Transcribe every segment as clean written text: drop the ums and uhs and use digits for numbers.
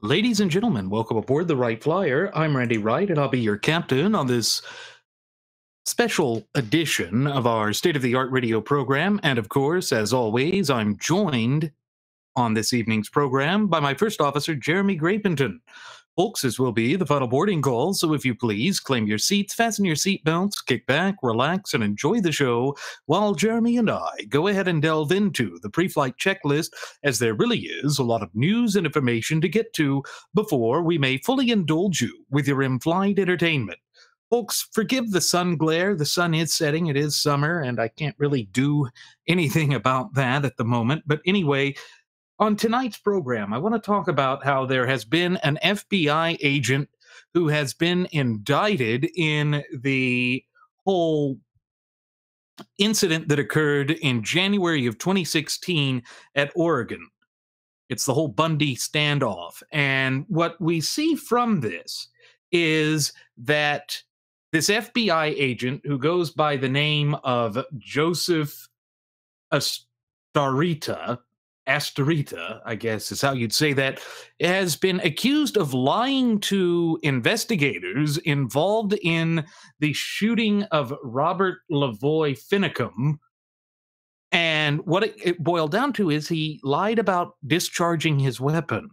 Ladies and gentlemen, welcome aboard the Wright Flyer. I'm Randy Wright, and I'll be your captain on this special edition of our state-of-the-art radio program. And of course, as always, I'm joined on this evening's program by my first officer, Jeremy Grapington. Folks, this will be the final boarding call, so if you please, claim your seats, fasten your seatbelts, kick back, relax, and enjoy the show while Jeremy and I go ahead and delve into the pre-flight checklist, as there really is a lot of news and information to get to before we may fully indulge you with your in-flight entertainment. Folks, forgive the sun glare. The sun is setting. It is summer, and I can't really do anything about that at the moment. But anyway, on tonight's program, I want to talk about how there has been an FBI agent who has been indicted in the whole incident that occurred in January of 2016 at Oregon. It's the whole Bundy standoff. And what we see from this is that this FBI agent, who goes by the name of Joseph Astorino, I guess is how you'd say that, has been accused of lying to investigators involved in the shooting of Robert Lavoy Finicum. And what it boiled down to is he lied about discharging his weapon.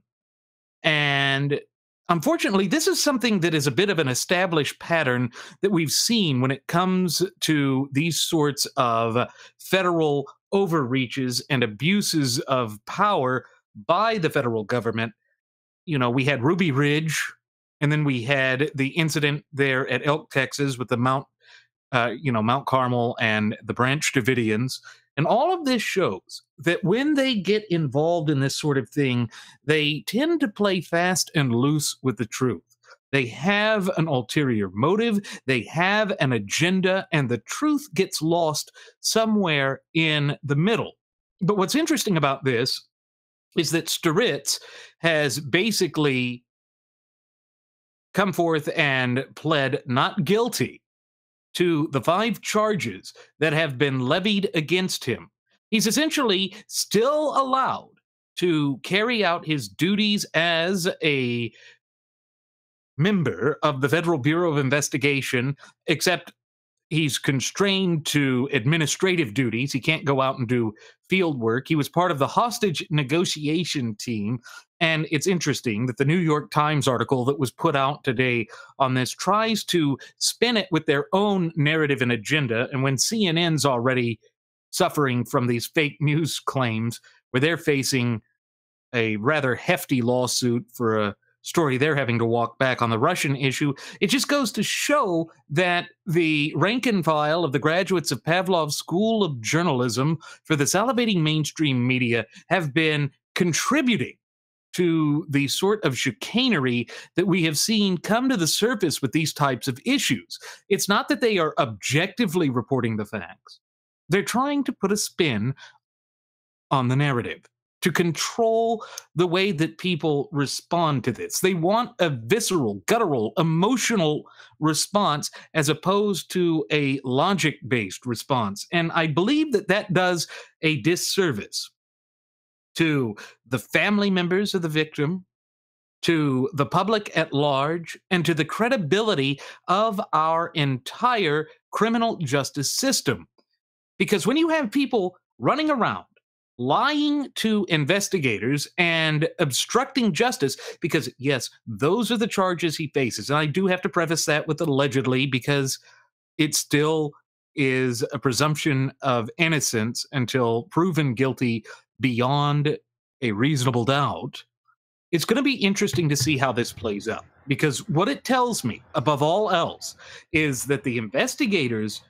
And unfortunately, this is something that is a bit of an established pattern that we've seen when it comes to these sorts of federal overreaches and abuses of power by the federal government. You know, we had Ruby Ridge, and then we had the incident there at Elk, Texas with the Mount Carmel and the Branch Davidians. And all of this shows that when they get involved in this sort of thing, they tend to play fast and loose with the truth. They have an ulterior motive, they have an agenda, and the truth gets lost somewhere in the middle. But what's interesting about this is that Storitz has basically come forth and pled not guilty to the 5 charges that have been levied against him. He's essentially still allowed to carry out his duties as a member of the Federal Bureau of Investigation, except he's constrained to administrative duties. He can't go out and do field work. He was part of the hostage negotiation team. And it's interesting that the New York Times article that was put out today on this tries to spin it with their own narrative and agenda. And when CNN's already suffering from these fake news claims, where they're facing a rather hefty lawsuit for a story they're having to walk back on the Russian issue, it just goes to show that the rank and file of the graduates of Pavlov's School of Journalism for the salivating mainstream media have been contributing to the sort of chicanery that we have seen come to the surface with these types of issues. It's not that they are objectively reporting the facts. They're trying to put a spin on the narrative to control the way that people respond to this. They want a visceral, guttural, emotional response as opposed to a logic-based response. And I believe that that does a disservice to the family members of the victim, to the public at large, and to the credibility of our entire criminal justice system. Because when you have people running around lying to investigators and obstructing justice, because yes, those are the charges he faces. And I do have to preface that with allegedly, because it still is a presumption of innocence until proven guilty beyond a reasonable doubt. It's going to be interesting to see how this plays out, because what it tells me above all else is that the investigators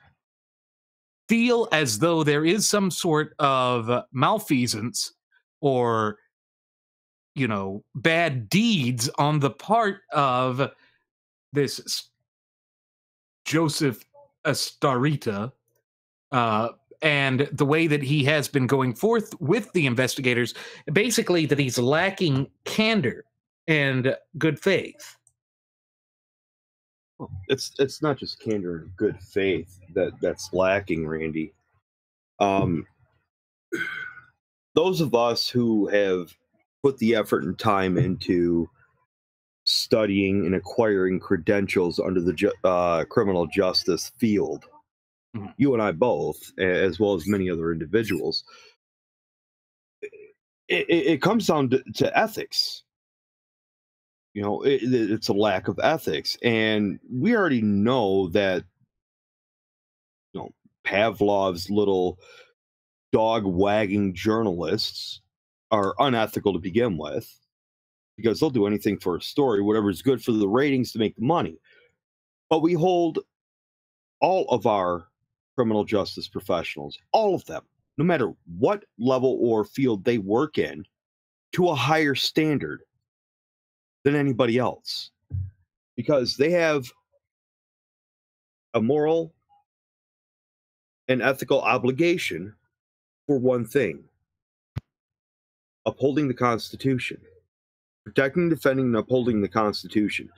feel as though there is some sort of malfeasance or, bad deeds on the part of this Joseph Astorita, uh, and the way that he has been going forth with the investigators, basically that he's lacking candor and good faith. It's not just candor and good faith that's lacking, Randy. Those of us who have put the effort and time into studying and acquiring credentials under the criminal justice field, you and I both, as well as many other individuals, it comes down to ethics. It's a lack of ethics, and we already know that Pavlov's little dog wagging journalists are unethical to begin with, because they'll do anything for a story, whatever's good for the ratings to make the money. But we hold all of our criminal justice professionals, all of them, no matter what level or field they work in, to a higher standard than anybody else, because they have a moral and ethical obligation for one thing: upholding the Constitution, protecting, defending, and upholding the Constitution.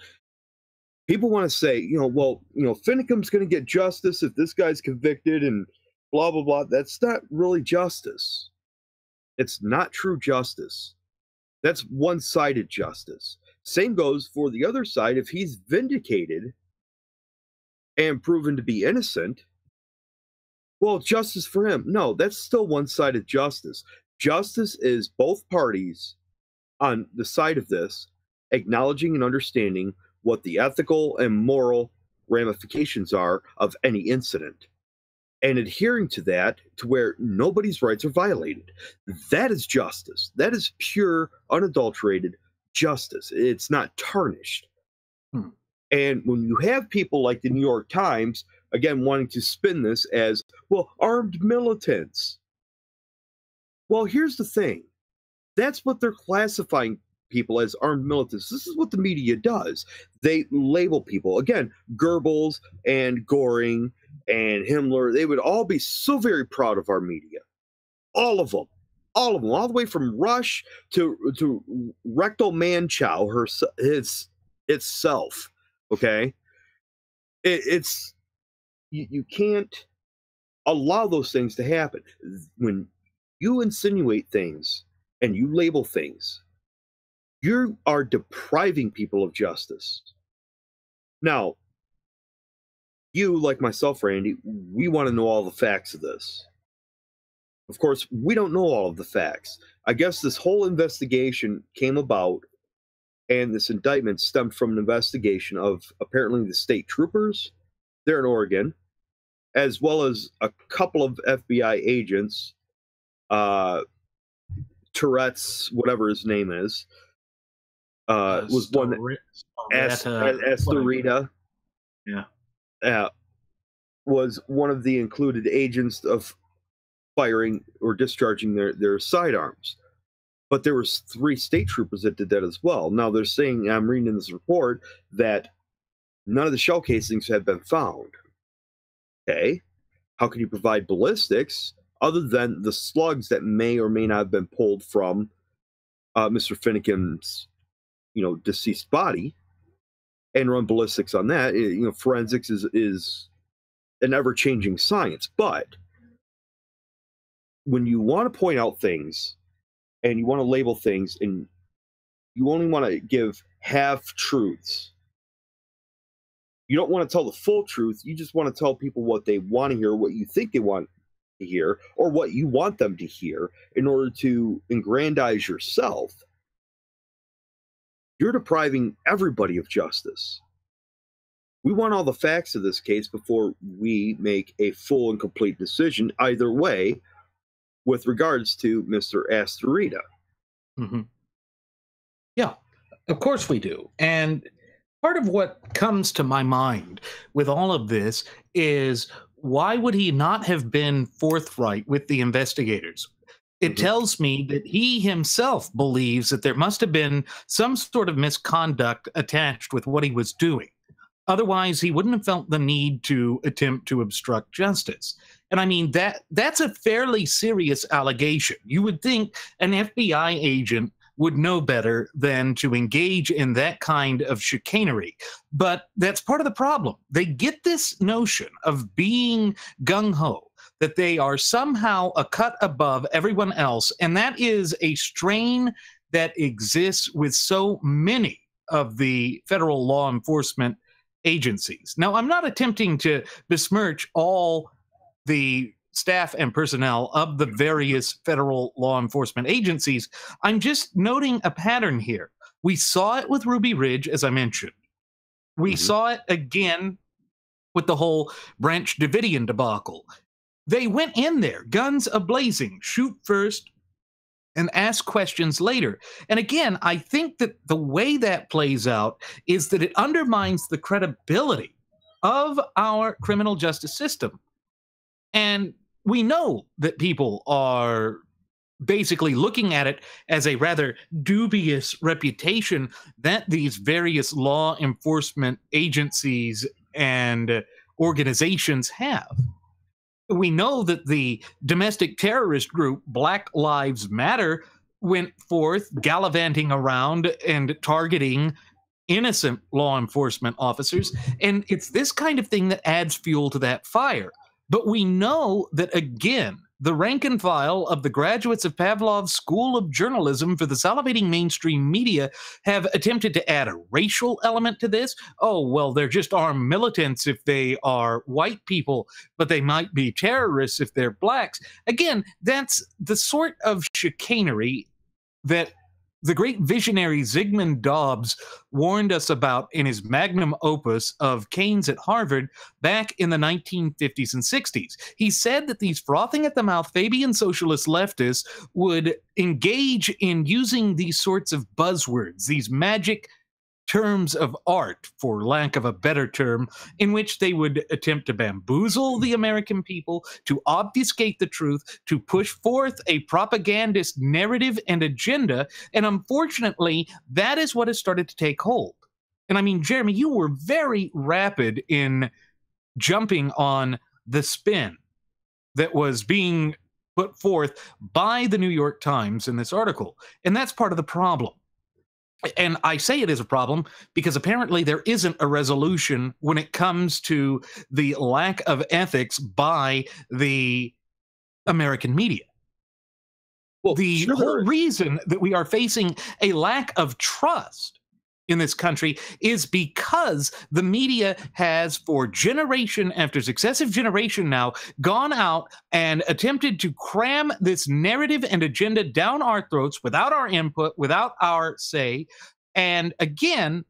People want to say, Finicum's going to get justice if this guy's convicted and blah, blah, blah. That's not really justice. It's not true justice. That's one-sided justice. Same goes for the other side. If he's vindicated and proven to be innocent, well, justice for him. No, that's still one-sided justice. Justice is both parties on the side of this acknowledging and understanding what the ethical and moral ramifications are of any incident, and adhering to that to where nobody's rights are violated. That is justice. That is pure, unadulterated justice. It's not tarnished. And when you have people like the New York Times, again, wanting to spin this as, well, armed militants. Well, here's the thing. That's what they're classifying people as, armed militants. This is what the media does. They label people. Again, Goebbels and Goring and Himmler, they would all be so very proud of our media. All of them. All of them. All the way from Rush to Rectal Manchow itself. Okay? You can't allow those things to happen. When you insinuate things and you label things, you are depriving people of justice. Now, you, like myself, Randy, we want to know all the facts of this. Of course, we don't know all of the facts. I guess this whole investigation came about, and this indictment stemmed from an investigation of apparently the state troopers there in Oregon, as well as a couple of FBI agents, Tourette's, whatever his name is, was one Astorino. Yeah. Was one of the included agents of firing or discharging their sidearms. But there was 3 state troopers that did that as well. Now they're saying, I'm reading in this report, that none of the shell casings have been found. Okay. How can you provide ballistics other than the slugs that may or may not have been pulled from Mr. Finicum's, deceased body, and run ballistics on that? Forensics is an ever-changing science. But when you want to point out things and you want to label things and you only want to give half-truths, you don't want to tell the full truth. You just want to tell people what they want to hear, what you think they want to hear, or what you want them to hear in order to aggrandize yourself. You're depriving everybody of justice. We want all the facts of this case before we make a full and complete decision either way with regards to Mr. Astorino. Yeah, of course we do. And part of what comes to my mind with all of this is why would he not have been forthright with the investigators? It tells me that he himself believes that there must have been some sort of misconduct attached with what he was doing. Otherwise, he wouldn't have felt the need to attempt to obstruct justice. And I mean, that's a fairly serious allegation. You would think an FBI agent would know better than to engage in that kind of chicanery. But that's part of the problem. They get this notion of being gung-ho, that they are somehow a cut above everyone else. And that is a strain that exists with so many of the federal law enforcement agencies. Now, I'm not attempting to besmirch all the staff and personnel of the various federal law enforcement agencies. I'm just noting a pattern here. We saw it with Ruby Ridge, as I mentioned. We saw it again with the whole Branch Davidian debacle. They went in there, guns a-blazing, shoot first and ask questions later. And again, I think that the way that plays out is that it undermines the credibility of our criminal justice system. And we know that people are basically looking at it as a rather dubious reputation that these various law enforcement agencies and organizations have. We know that the domestic terrorist group Black Lives Matter went forth gallivanting around and targeting innocent law enforcement officers. And it's this kind of thing that adds fuel to that fire. But we know that, again, the rank and file of the graduates of Pavlov's School of Journalism for the salivating mainstream media have attempted to add a racial element to this. Oh, well, they're just armed militants if they are white people, but they might be terrorists if they're blacks. Again, that's the sort of chicanery that the great visionary Zygmunt Dobbs warned us about in his magnum opus of Keynes at Harvard back in the 1950s and 60s. He said that these frothing at the mouth Fabian socialist leftists would engage in using these sorts of buzzwords, these magic terms of art, for lack of a better term, in which they would attempt to bamboozle the American people, to obfuscate the truth, to push forth a propagandist narrative and agenda. And unfortunately, that is what has started to take hold. And I mean, Jeremy, you were very rapid in jumping on the spin that was being put forth by the New York Times in this article. And that's part of the problem. And I say it is a problem because apparently there isn't a resolution when it comes to the lack of ethics by the American media. Well, the whole reason that we are facing a lack of trust in this country is because the media has, for generation after successive generation now, gone out and attempted to cram this narrative and agenda down our throats without our input, without our say. And again,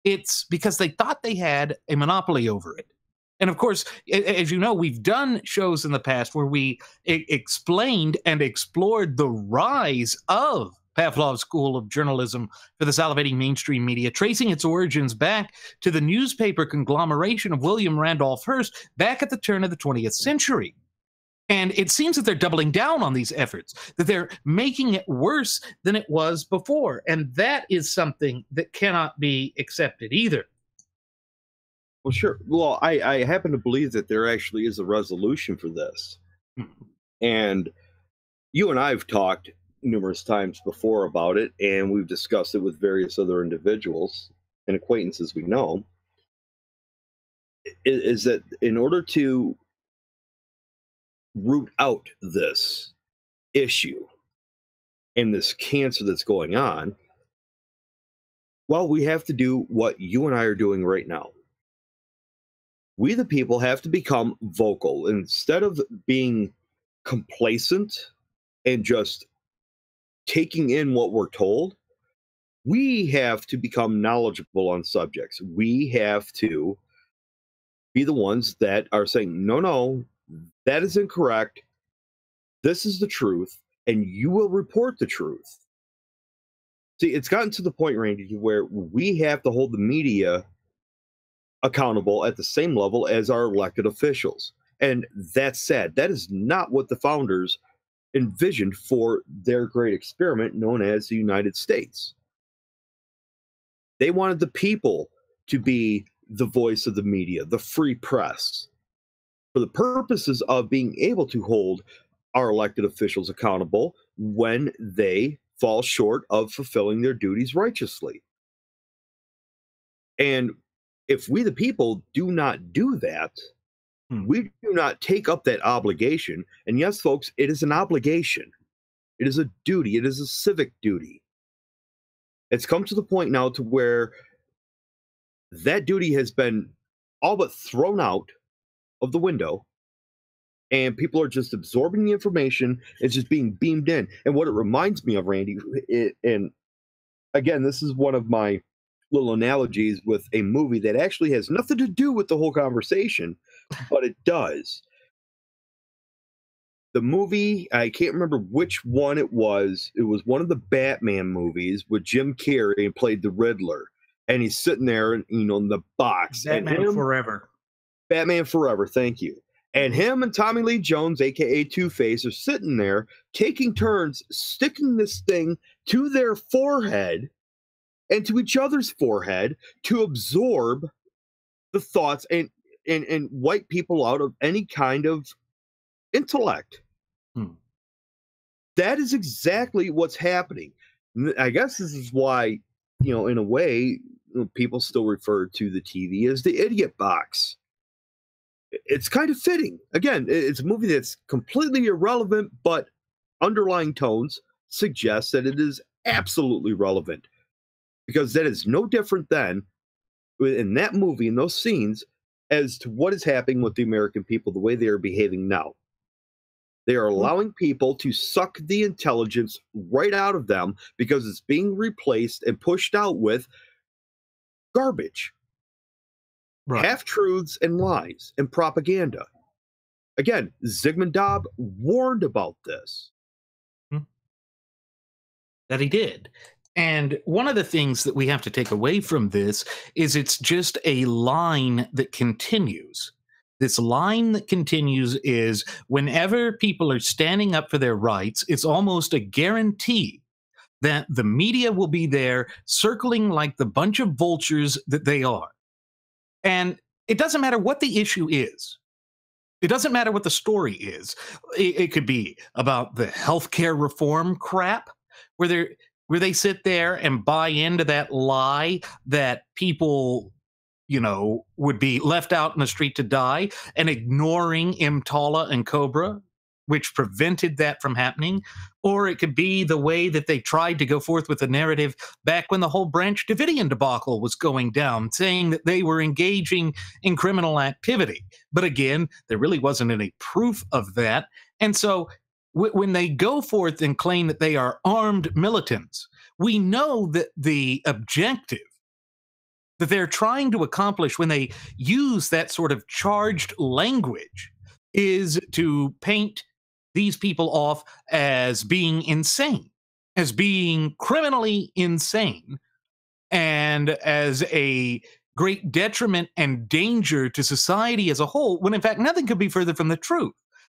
it's because they thought they had a monopoly over it. And of course, as you know, we've done shows in the past where we explained and explored the rise of Pavlov's School of Journalism for the salivating mainstream media, tracing its origins back to the newspaper conglomeration of William Randolph Hearst back at the turn of the 20th century. And it seems that they're doubling down on these efforts, that they're making it worse than it was before. And that is something that cannot be accepted either. Well, sure. Well, I happen to believe that there actually is a resolution for this. And you and I have talked numerous times before about it, and we've discussed it with various other individuals and acquaintances we know, is that in order to root out this issue and this cancer that's going on, well, we have to do what you and I are doing right now. We, the people, have to become vocal. Instead of being complacent and just taking in what we're told, we have to become knowledgeable on subjects. We have to be the ones that are saying, no, that is incorrect. This is the truth, and you will report the truth. See, it's gotten to the point, Randy, where we have to hold the media accountable at the same level as our elected officials. And that's sad. That is not what the founders envisioned for their great experiment known as the United States. They wanted the people to be the voice of the media, the free press, for the purposes of being able to hold our elected officials accountable when they fall short of fulfilling their duties righteously. And if we, the people, do not do that, we do not take up that obligation. And yes, folks, it is an obligation. It is a duty. It is a civic duty. It's come to the point now to where that duty has been all but thrown out of the window, and people are just absorbing the information. It's just being beamed in. And what it reminds me of, Randy, and again, this is one of my little analogies with a movie that actually has nothing to do with the whole conversation, but it does. The movie, I can't remember which one it was. It was one of the Batman movies with Jim Carrey and played the Riddler. And he's sitting there, in the box. Batman Forever. Batman Forever, thank you. And him and Tommy Lee Jones, a.k.a. Two-Face, are sitting there taking turns sticking this thing to their forehead and to each other's forehead to absorb the thoughts and wipe people out of any kind of intellect. That is exactly what's happening. I guess this is why, in a way, people still refer to the TV as the idiot box. It's kind of fitting. Again, it's a movie that's completely irrelevant, but underlying tones suggest that it is absolutely relevant, because that is no different than in that movie, in those scenes, as to what is happening with the American people, the way they are behaving now. They are allowing people to suck the intelligence right out of them because it's being replaced and pushed out with garbage. Right. Half-truths and lies and propaganda. Again, Zygmunt Daub warned about this. That he did. And one of the things that we have to take away from this is it's just a line that continues. This line that continues is whenever people are standing up for their rights, it's almost a guarantee that the media will be there circling like the bunch of vultures that they are. And it doesn't matter what the issue is. It doesn't matter what the story is. It could be about the healthcare reform crap, where they sit there and buy into that lie that people, would be left out in the street to die, and ignoring EMTALA and COBRA, which prevented that from happening. Or it could be the way that they tried to go forth with the narrative back when the whole Branch Davidian debacle was going down, saying that they were engaging in criminal activity. But again, there really wasn't any proof of that. And so when they go forth and claim that they are armed militants, we know that the objective that they're trying to accomplish when they use that sort of charged language is to paint these people off as being insane, as being criminally insane, and as a great detriment and danger to society as a whole, when in fact nothing could be further from the truth.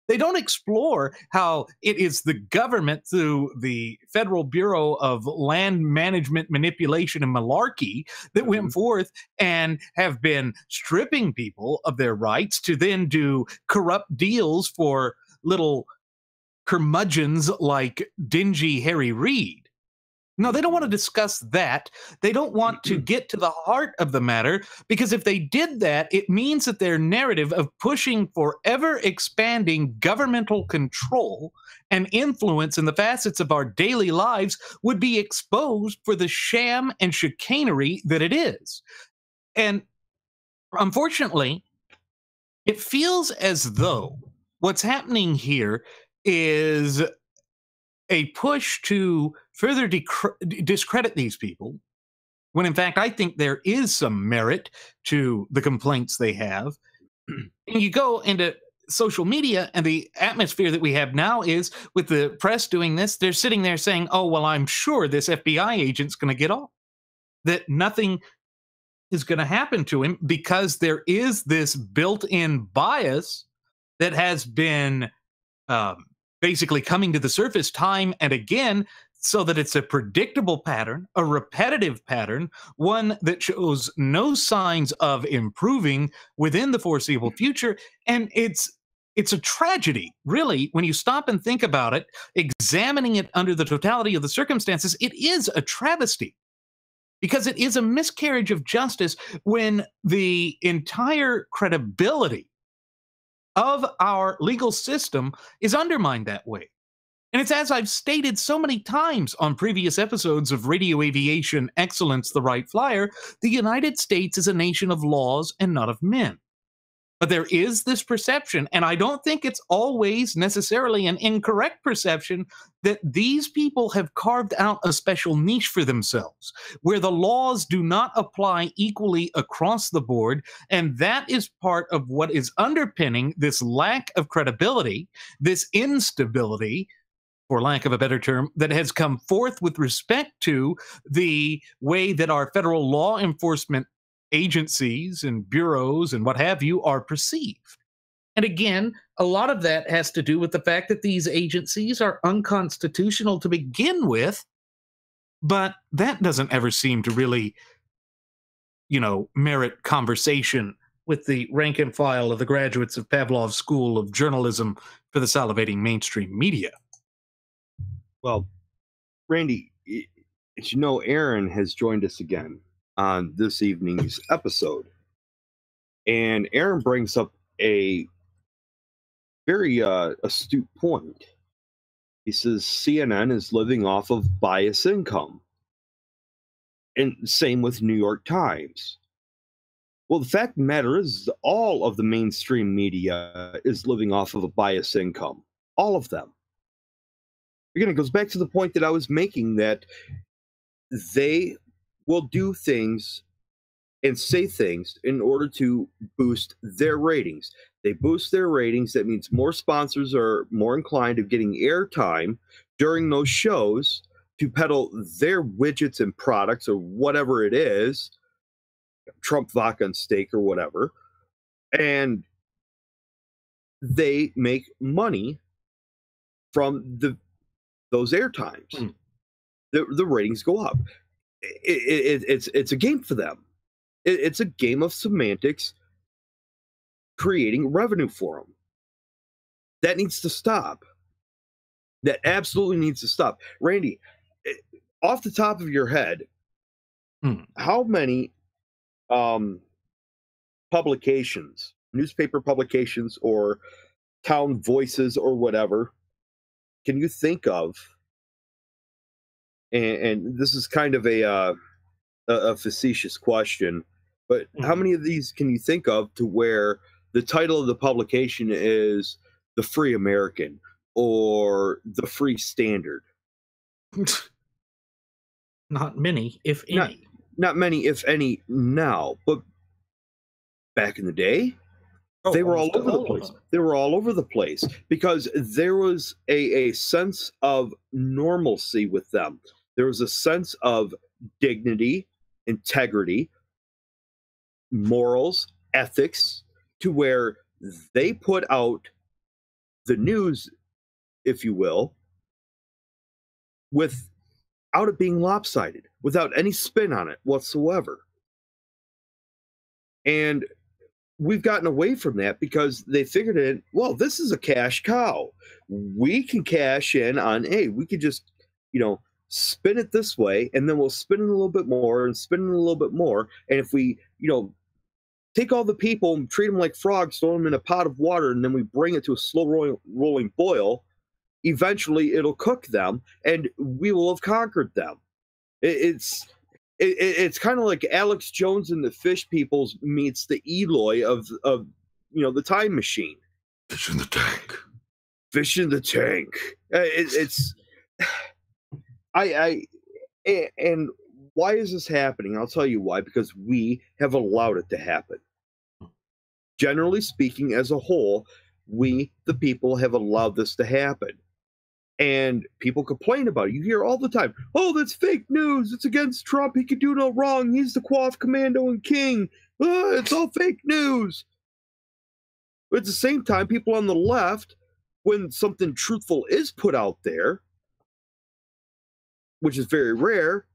They don't explore how it is the government through the Federal Bureau of Land Management Manipulation and Malarkey that went forth and have been stripping people of their rights to then do corrupt deals for little curmudgeons like dingy Harry Reid. No, they don't want to discuss that. They don't want to get to the heart of the matter, because if they did that, it means that their narrative of pushing for ever-expanding governmental control and influence in the facets of our daily lives would be exposed for the sham and chicanery that it is. And unfortunately, it feels as though what's happening here is a push to further discredit these people, when in fact I think there is some merit to the complaints they have. And you go into social media, and the atmosphere that we have now is, with the press doing this, they're sitting there saying, oh, well, I'm sure this FBI agent's going to get off, that nothing is going to happen to him, because there is this built-in bias that has been basically coming to the surface time and again, so that it's a predictable pattern, a repetitive pattern, one that shows no signs of improving within the foreseeable future. And it's a tragedy, really, when you stop and think about it, examining it under the totality of the circumstances. It is a travesty because it is a miscarriage of justice when the entire credibility of our legal system is undermined that way. And it's as I've stated so many times on previous episodes of Radio Aviation Excellence, the Wright Flyer, the United States is a nation of laws and not of men. But there is this perception, and I don't think it's always necessarily an incorrect perception, that these people have carved out a special niche for themselves, where the laws do not apply equally across the board, and that is part of what is underpinning this lack of credibility, this instability, for lack of a better term, that has come forth with respect to the way that our federal law enforcement agencies and bureaus and what have you are perceived. And again, a lot of that has to do with the fact that these agencies are unconstitutional to begin with, but that doesn't ever seem to really, merit conversation with the rank and file of the graduates of Pavlov's School of Journalism for the salivating mainstream media. Well, Randy, as you know, Aaron has joined us again on this evening's episode. And Aaron brings up a very astute point. He says CNN is living off of bias income. And same with New York Times. Well, the fact of the matter is all of the mainstream media is living off of a bias income. All of them. Again, it goes back to the point that I was making, that they will do things and say things in order to boost their ratings. They boost their ratings. That means more sponsors are more inclined to getting airtime during those shows to peddle their widgets and products or whatever it is, Trump vodka and steak or whatever. And they make money from those air times. The ratings go up. It's a game for them. It's a game of semantics, creating revenue for them. That needs to stop. That absolutely needs to stop. Randy, off the top of your head, how many publications, newspaper publications or town voices or whatever, can you think of? And this is kind of a facetious question, but how many of these can you think of to where the title of the publication is The Free American or The Free Standard? Not many, if any. Not many, if any, now. But back in the day, they were all over the place. They were all over the place because there was a sense of normalcy with them. There was a sense of dignity, integrity, morals, ethics, to where they put out the news, if you will, without it being lopsided, without any spin on it whatsoever. And we've gotten away from that because they figured it, well, this is a cash cow. We can cash in on, hey, we could just, spin it this way, and then we'll spin it a little bit more and spin it a little bit more. And if we, take all the people and treat them like frogs, throw them in a pot of water, and then we bring it to a slow rolling boil, eventually it'll cook them, and we will have conquered them. It's kind of like Alex Jones and the Fish Peoples meets the Eloy of the Time Machine. Fish in the tank. Fish in the tank. And why is this happening? I'll tell you why. Because we have allowed it to happen. Generally speaking, as a whole, we, the people, have allowed this to happen. And people complain about it. You hear all the time, oh, that's fake news. It's against Trump. He could do no wrong. He's the Quaff Commando and King. It's all fake news. But at the same time, people on the left, when something truthful is put out there, which is very rare,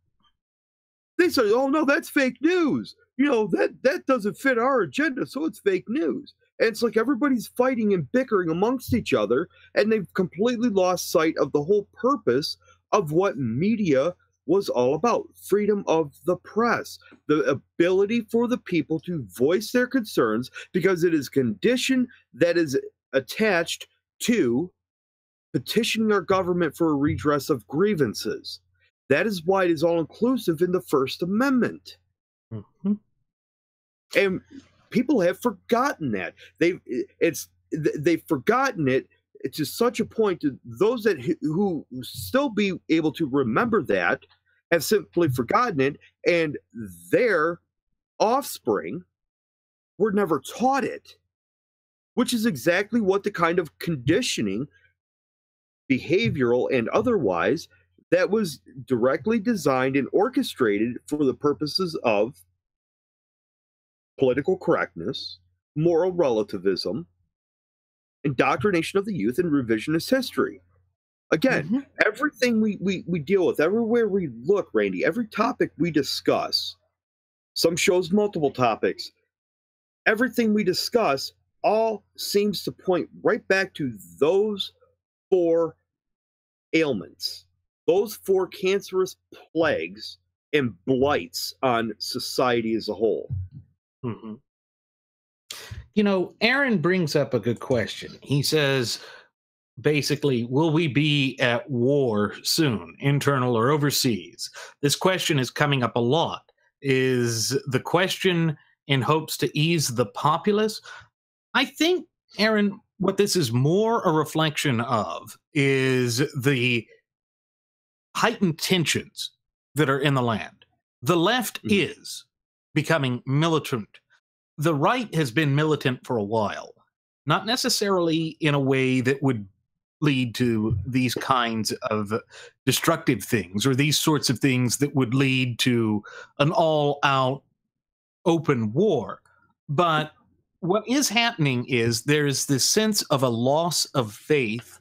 they say, oh no, that's fake news. That doesn't fit our agenda, so it's fake news. And it's like everybody's fighting and bickering amongst each other, and they've completely lost sight of the whole purpose of what media was all about. Freedom of the press, the ability for the people to voice their concerns, because it is condition that is attached to petitioning our government for a redress of grievances. That is why it is all inclusive in the First Amendment. Mm-hmm. And people have forgotten that. They've forgotten it to such a point that those that who still be able to remember that have simply forgotten it, and their offspring were never taught it, which is exactly what the kind of conditioning, behavioral and otherwise, that was directly designed and orchestrated for the purposes of political correctness, moral relativism, indoctrination of the youth, and revisionist history. Again, everything we deal with, everywhere we look, Randy, every topic we discuss, some shows multiple topics, everything we discuss all seems to point right back to those 4 ailments, those 4 cancerous plagues and blights on society as a whole. Mm-hmm. Aaron brings up a good question. He says, basically, will we be at war soon, internal or overseas? This question is coming up a lot. Is the question in hopes to ease the populace? I think, Aaron, what this is more a reflection of is the heightened tensions that are in the land. The left is becoming militant. The right has been militant for a while, not necessarily in a way that would lead to these kinds of destructive things or these sorts of things that would lead to an all-out open war. But what is happening is there's this sense of a loss of faith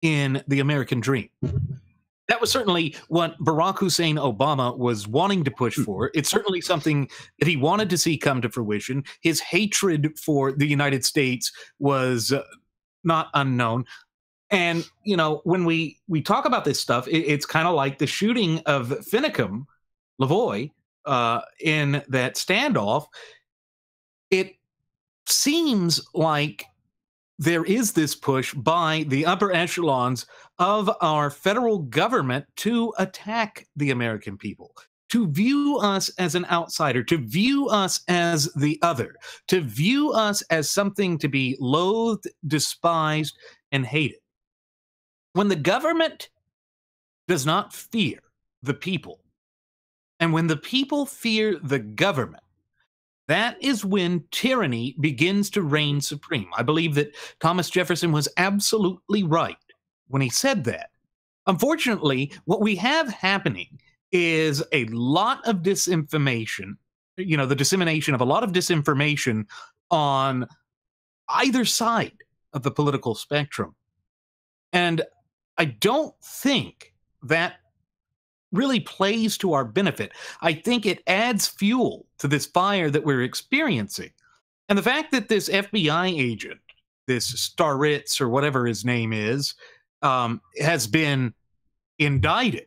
in the American dream. That was certainly what Barack Hussein Obama was wanting to push for. It's certainly something that he wanted to see come to fruition. His hatred for the United States was not unknown. And, when we talk about this stuff, it's kind of like the shooting of Finicum, Lavoie, in that standoff. It seems like there is this push by the upper echelons of our federal government to attack the American people, to view us as an outsider, to view us as the other, to view us as something to be loathed, despised, and hated. When the government does not fear the people, and when the people fear the government, that is when tyranny begins to reign supreme. I believe that Thomas Jefferson was absolutely right when he said that. Unfortunately, what we have happening is a lot of disinformation, the dissemination of a lot of disinformation on either side of the political spectrum. And I don't think that really plays to our benefit. I think it adds fuel to this fire that we're experiencing. And the fact that this FBI agent, this Staritz or whatever his name is, has been indicted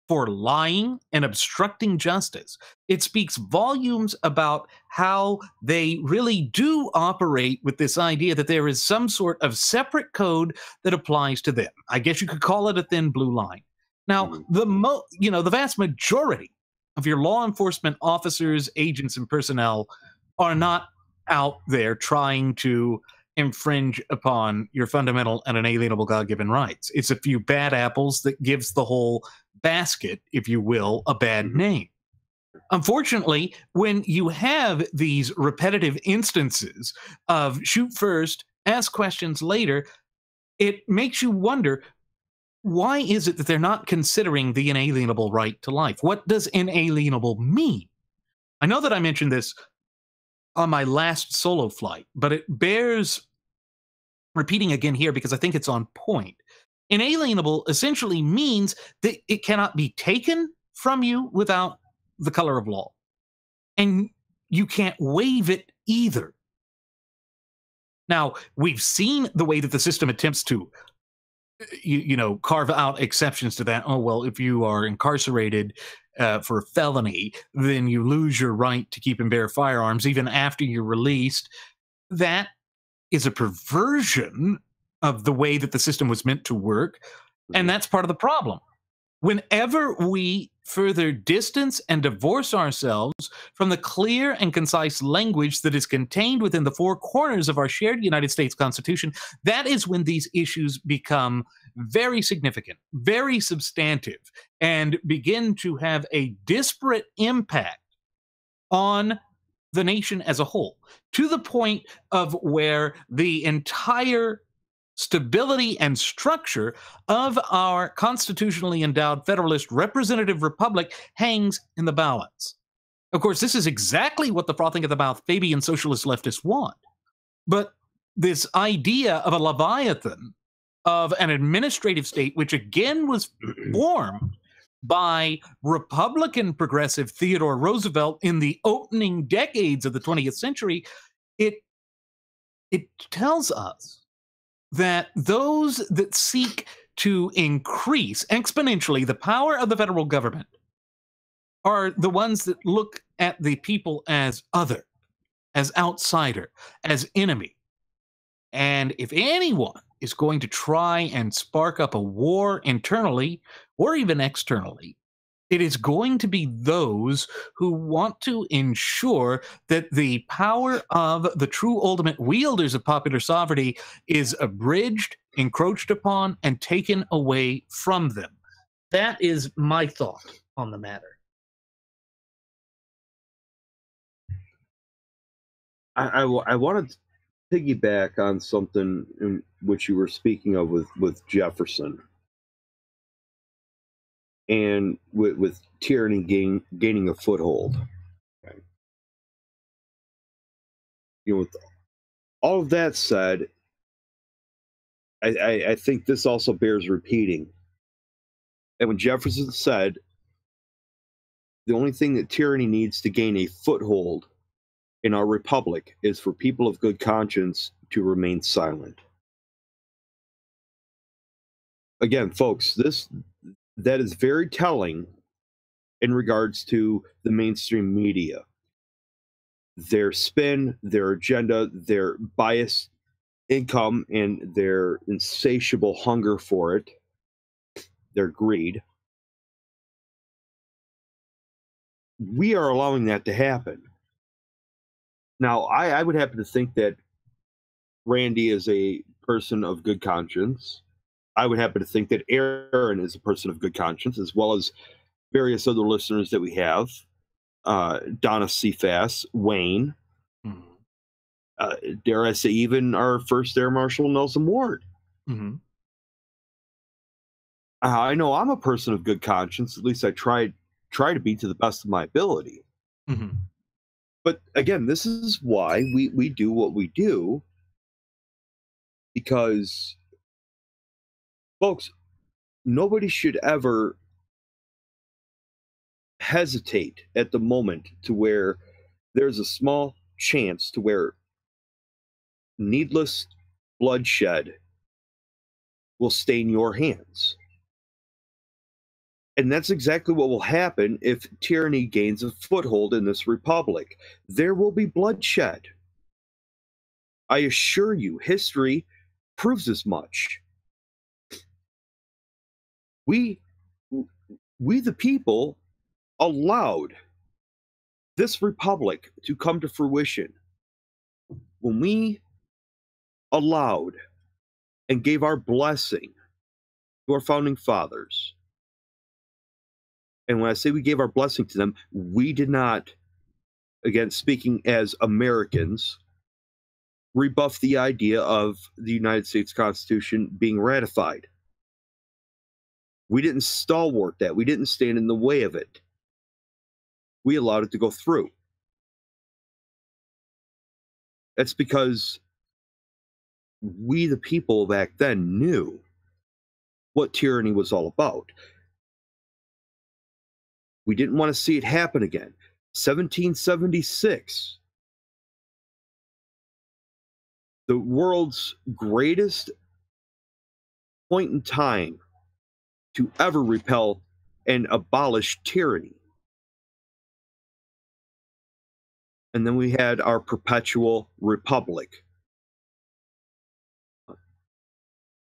for lying and obstructing justice, it speaks volumes about how they really do operate with this idea that there is some sort of separate code that applies to them. I guess you could call it a thin blue line. Now, the vast majority of your law enforcement officers, agents, and personnel are not out there trying to infringe upon your fundamental and inalienable God-given rights. It's a few bad apples that gives the whole basket, if you will, a bad name. Unfortunately, when you have these repetitive instances of shoot first, ask questions later, it makes you wonder, why is it that they're not considering the inalienable right to life? What does inalienable mean? I know that I mentioned this on my last solo flight, but it bears repeating again here because I think it's on point. Inalienable essentially means that it cannot be taken from you without the color of law. And you can't waive it either. Now, we've seen the way that the system attempts to, carve out exceptions to that. Oh, well, if you are incarcerated for a felony, then you lose your right to keep and bear firearms even after you're released. That is a perversion of the way that the system was meant to work. And that's part of the problem. Whenever we further distance and divorce ourselves from the clear and concise language that is contained within the four corners of our shared United States Constitution, that is when these issues become very significant, very substantive, and begin to have a disparate impact on the nation as a whole, to the point of where the entire stability and structure of our constitutionally endowed federalist representative republic hangs in the balance. Of course, this is exactly what the frothing at the mouth Fabian socialist leftists want. But this idea of a leviathan, of an administrative state, which again was formed by Republican progressive Theodore Roosevelt in the opening decades of the 20th century, it tells us that those that seek to increase exponentially the power of the federal government are the ones that look at the people as other, as outsider, as enemy. And if anyone is going to try and spark up a war internally or even externally, it is going to be those who want to ensure that the power of the true ultimate wielders of popular sovereignty is abridged, encroached upon, and taken away from them. That is my thought on the matter. I want to piggyback on something in which you were speaking of with Jefferson. And with tyranny gaining a foothold. Okay. With all of that said, I think this also bears repeating. And when Jefferson said, the only thing that tyranny needs to gain a foothold in our republic is for people of good conscience to remain silent. Again, folks, that is very telling in regards to the mainstream media. Their spin, their agenda, their biased income, and their insatiable hunger for it, their greed. We are allowing that to happen. Now, I would happen to think that Randy is a person of good conscience. I would happen to think that Aaron is a person of good conscience, as well as various other listeners that we have. Donna Cephas, Wayne, dare I say, even our first Air Marshal Nelson Ward. Mm-hmm. I know I'm a person of good conscience. At least I try to be to the best of my ability. Mm-hmm. But again, this is why we do what we do, because, folks, nobody should ever hesitate at the moment to where there's a small chance to where needless bloodshed will stain your hands. And that's exactly what will happen if tyranny gains a foothold in this republic. There will be bloodshed. I assure you, history proves as much. We the people allowed this republic to come to fruition when we allowed and gave our blessing to our founding fathers. And when I say we gave our blessing to them, we did not, again, speaking as Americans, rebuff the idea of the United States Constitution being ratified. We didn't stalwart that. We didn't stand in the way of it. We allowed it to go through. That's because we, the people back then, knew what tyranny was all about. We didn't want to see it happen again. 1776, the world's greatest point in time to ever repel and abolish tyranny. And then we had our perpetual republic.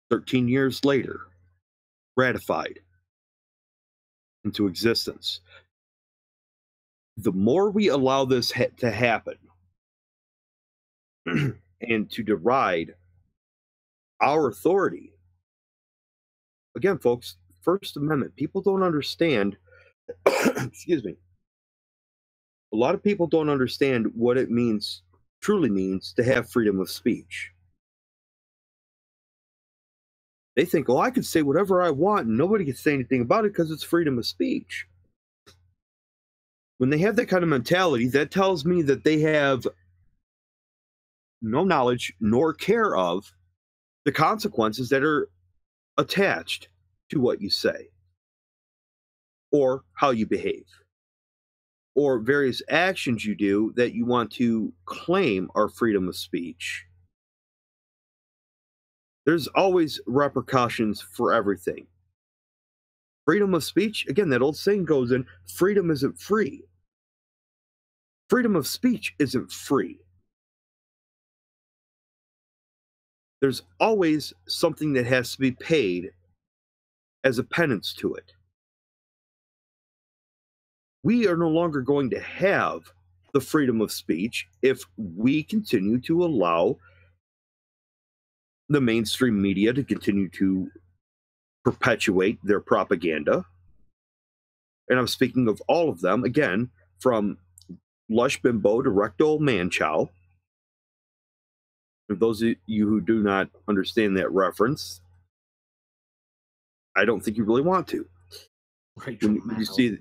13 years later, ratified into existence. The more we allow this to happen and to deride our authority, again, folks, First Amendment, people don't understand, excuse me, a lot of people don't understand what it means, truly means, to have freedom of speech. They think, oh, I can say whatever I want and nobody can say anything about it because it's freedom of speech. When they have that kind of mentality, that tells me that they have no knowledge nor care of the consequences that are attached to what you say, or how you behave, or various actions you do that you want to claim are freedom of speech. There's always repercussions for everything. Freedom of speech, again, that old saying goes in, freedom isn't free. Freedom of speech isn't free. There's always something that has to be paid as a penance to it. We are no longer going to have the freedom of speech if we continue to allow the mainstream media to continue to perpetuate their propaganda. And I'm speaking of all of them, again, from Lush Bimbo to Rectal Manchow. For those of you who do not understand that reference, I don't think you really want to. When you see,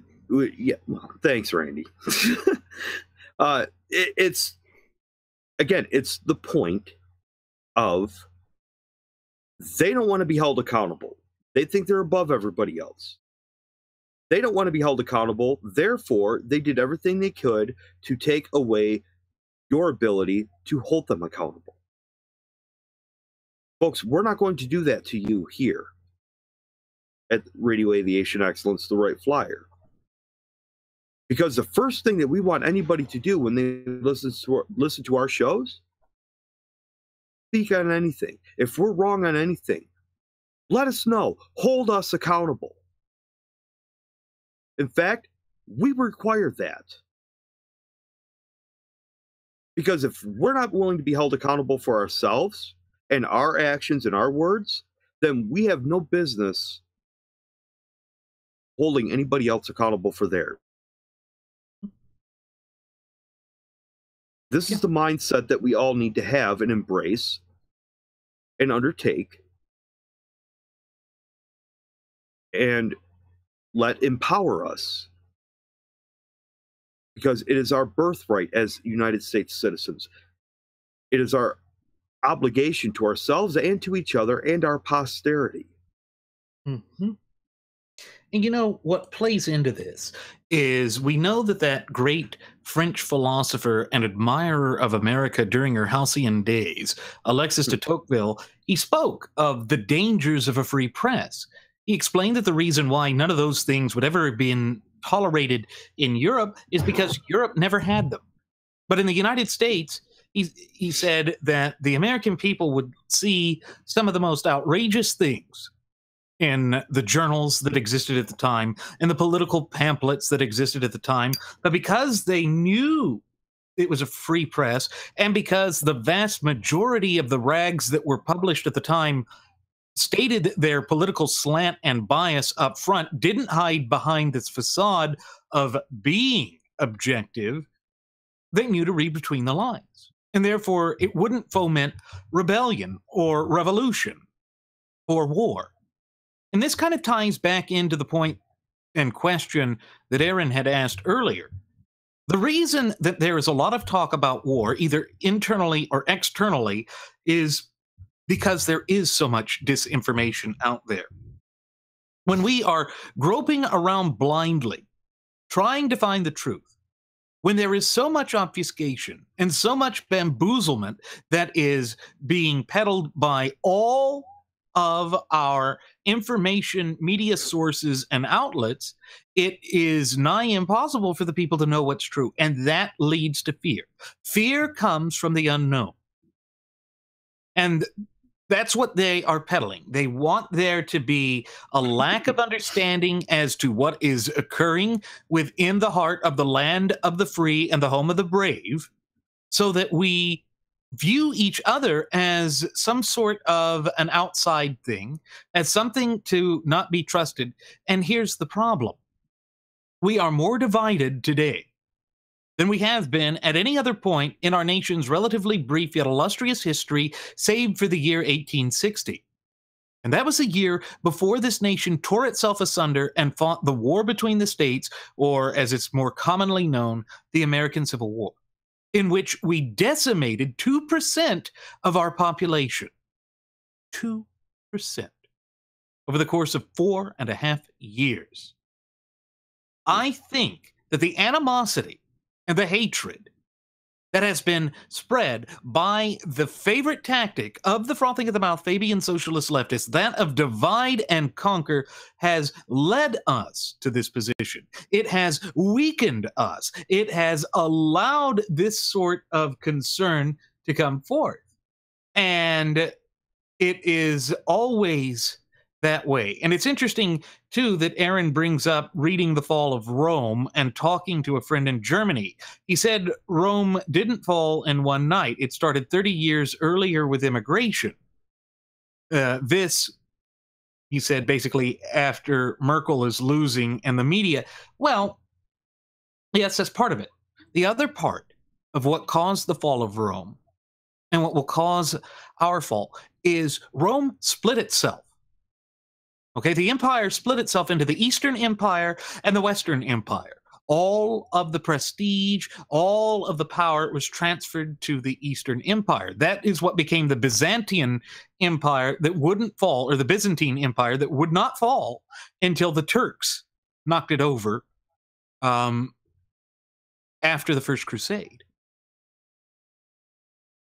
yeah, well, thanks, Randy. It's, again, it's the point of they don't want to be held accountable. They think they're above everybody else. They don't want to be held accountable. Therefore, they did everything they could to take away your ability to hold them accountable. Folks, we're not going to do that to you here at Radio Aviation Excellence, the Wright Flyer. Because the first thing that we want anybody to do when they listen to our shows, speak on anything. If we're wrong on anything, let us know. Hold us accountable. In fact, we require that. Because if we're not willing to be held accountable for ourselves and our actions and our words, then we have no business holding anybody else accountable for theirs. This is the mindset that we all need to have and embrace and undertake and let empower us, because it is our birthright as United States citizens. It is our obligation to ourselves and to each other and our posterity. Mm-hmm. And you know, what plays into this is we know that great French philosopher and admirer of America during her halcyon days, Alexis de Tocqueville, he spoke of the dangers of a free press. He explained that the reason why none of those things would ever have been tolerated in Europe is because Europe never had them. But in the United States, he said that the American people would see some of the most outrageous things in the journals that existed at the time and the political pamphlets that existed at the time. But because they knew it was a free press, and because the vast majority of the rags that were published at the time stated their political slant and bias up front, didn't hide behind this facade of being objective, they knew to read between the lines. And therefore, it wouldn't foment rebellion or revolution or war. And this kind of ties back into the point and question that Aaron had asked earlier. The reason that there is a lot of talk about war, either internally or externally, is because there is so much disinformation out there. When we are groping around blindly, trying to find the truth, when there is so much obfuscation and so much bamboozlement that is being peddled by all of our information media sources and outlets, it is nigh impossible for the people to know what's true. And that leads to fear. Fear comes from the unknown. And that's what they are peddling. They want there to be a lack of understanding as to what is occurring within the heart of the land of the free and the home of the brave, so that we view each other as some sort of an outside thing, as something to not be trusted. And here's the problem. We are more divided today than we have been at any other point in our nation's relatively brief yet illustrious history, save for the year 1860. And that was a year before this nation tore itself asunder and fought the war between the states, or as it's more commonly known, the American Civil War, in which we decimated 2% of our population. 2% over the course of 4.5 years. I think that the animosity and the hatred that has been spread by the favorite tactic of the frothing at the mouth Fabian socialist leftists, that of divide and conquer, has led us to this position. It has weakened us. It has allowed this sort of concern to come forth. And it is always that way. And it's interesting, too, that Aaron brings up reading The Fall of Rome and talking to a friend in Germany. He said Rome didn't fall in one night. It started 30 years earlier with immigration. This, he said, basically after Merkel is losing and the media. Well, yes, that's part of it. The other part of what caused the fall of Rome and what will cause our fall is Rome split itself. Okay, the empire split itself into the Eastern Empire and the Western Empire. All of the prestige, all of the power was transferred to the Eastern Empire. That is what became the Byzantine Empire that wouldn't fall, or the Byzantine Empire that would not fall until the Turks knocked it over after the First Crusade.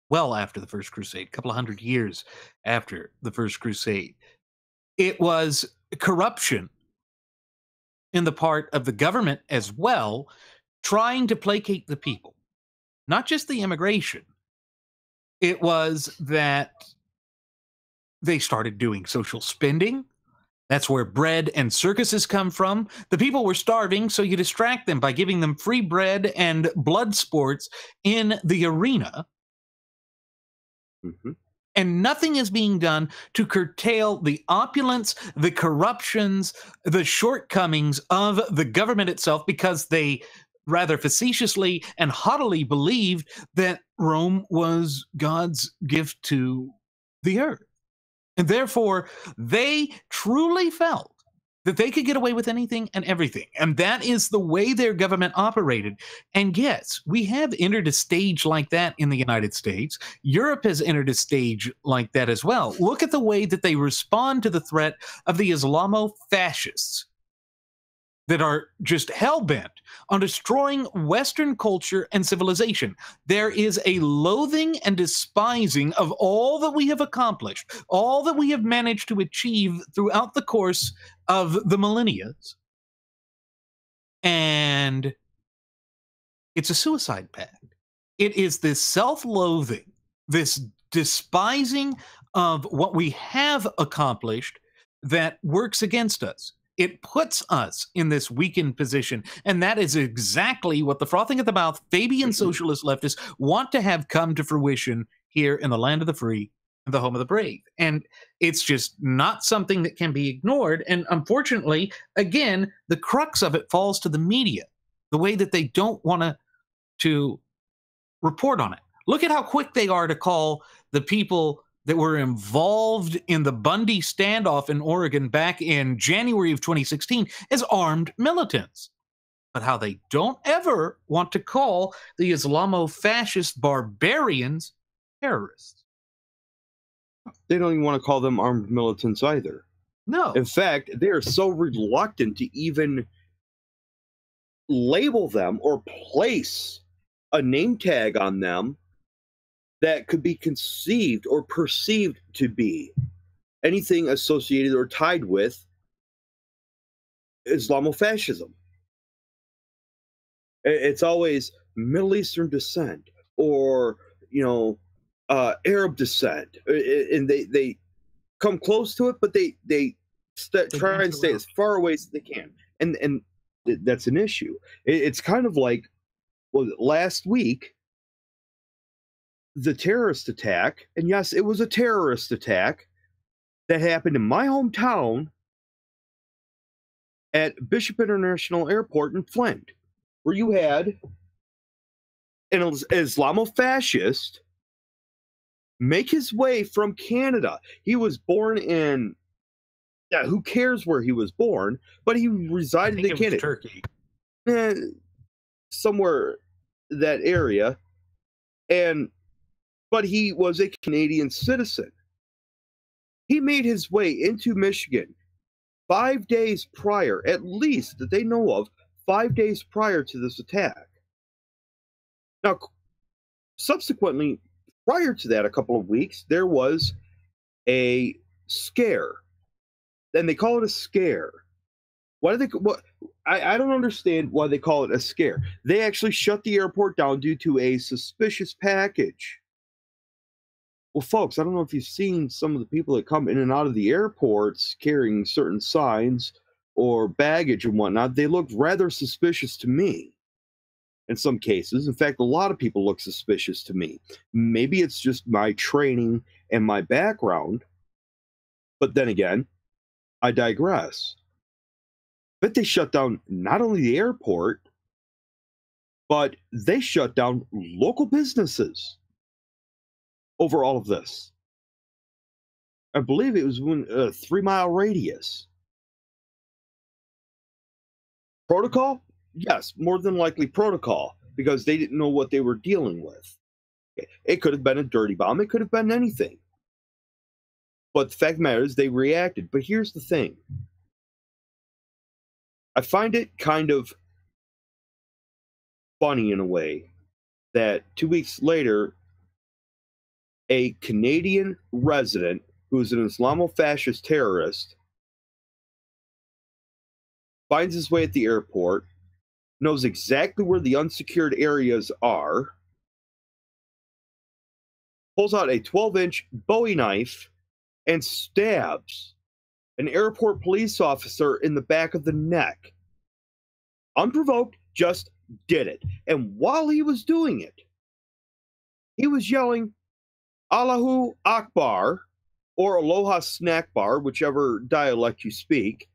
Well after the First Crusade, a couple of hundred years after the First Crusade. It was corruption in the part of the government as well, trying to placate the people, not just the immigration. It was that they started doing social spending. That's where bread and circuses come from. The people were starving, so you distract them by giving them free bread and blood sports in the arena. Mm-hmm. And nothing is being done to curtail the opulence, the corruptions, the shortcomings of the government itself, because they rather facetiously and haughtily believed that Rome was God's gift to the earth. And therefore, they truly felt that they could get away with anything and everything. And that is the way their government operated. And yes, we have entered a stage like that in the United States. Europe has entered a stage like that as well. Look at the way that they respond to the threat of the Islamo-fascists that are just hell-bent on destroying Western culture and civilization. There is a loathing and despising of all that we have accomplished, all that we have managed to achieve throughout the course of the millennia. And it's a suicide pact. It is this self-loathing, this despising of what we have accomplished that works against us. It puts us in this weakened position, and that is exactly what the frothing at the mouth Fabian socialist leftists want to have come to fruition here in the land of the free and the home of the brave. And it's just not something that can be ignored. And unfortunately, again, the crux of it falls to the media, the way that they don't want to report on it. Look at how quick they are to call the people that were involved in the Bundy standoff in Oregon back in January of 2016 as armed militants. But how they don't ever want to call the Islamo-fascist barbarians terrorists. they don't even want to call them armed militants either. No. In fact, they are so reluctant to even label them or place a name tag on them that could be conceived or perceived to be anything associated or tied with Islamofascism. It's always Middle Eastern descent or, Arab descent. And they come close to it, but they try and stay as far away as they can. And that's an issue. It's kind of like, last week, the terrorist attack, and yes, it was a terrorist attack that happened in my hometown at Bishop International Airport in Flint, where you had an Islamofascist make his way from Canada. He was born in, who cares where he was born, but he resided in Canada. Turkey. Somewhere that area, but he was a Canadian citizen. He made his way into Michigan 5 days prior, at least that they know of, 5 days prior to this attack. Now, subsequently, prior to that, a couple of weeks, there was a scare. And they call it a scare. Why do they? I don't understand why they call it a scare. They actually shut the airport down due to a suspicious package. Well, folks, I don't know if you've seen some of the people that come in and out of the airports carrying certain signs or baggage and whatnot. They look rather suspicious to me in some cases. In fact, a lot of people look suspicious to me. Maybe it's just my training and my background. But then again, I digress. But they shut down not only the airport, but they shut down local businesses over all of this. I believe it was within a 3-mile radius. Protocol? Yes, more than likely protocol, because they didn't know what they were dealing with. It could have been a dirty bomb. It could have been anything. But the fact of the matter is they reacted. But here's the thing. I find it kind of funny in a way that 2 weeks later, a Canadian resident who is an Islamofascist terrorist finds his way at the airport, knows exactly where the unsecured areas are, pulls out a 12-inch Bowie knife, and stabs an airport police officer in the back of the neck. Unprovoked, just did it. And while he was doing it, he was yelling, Allahu Akbar, or Aloha Snack Bar, whichever dialect you speak.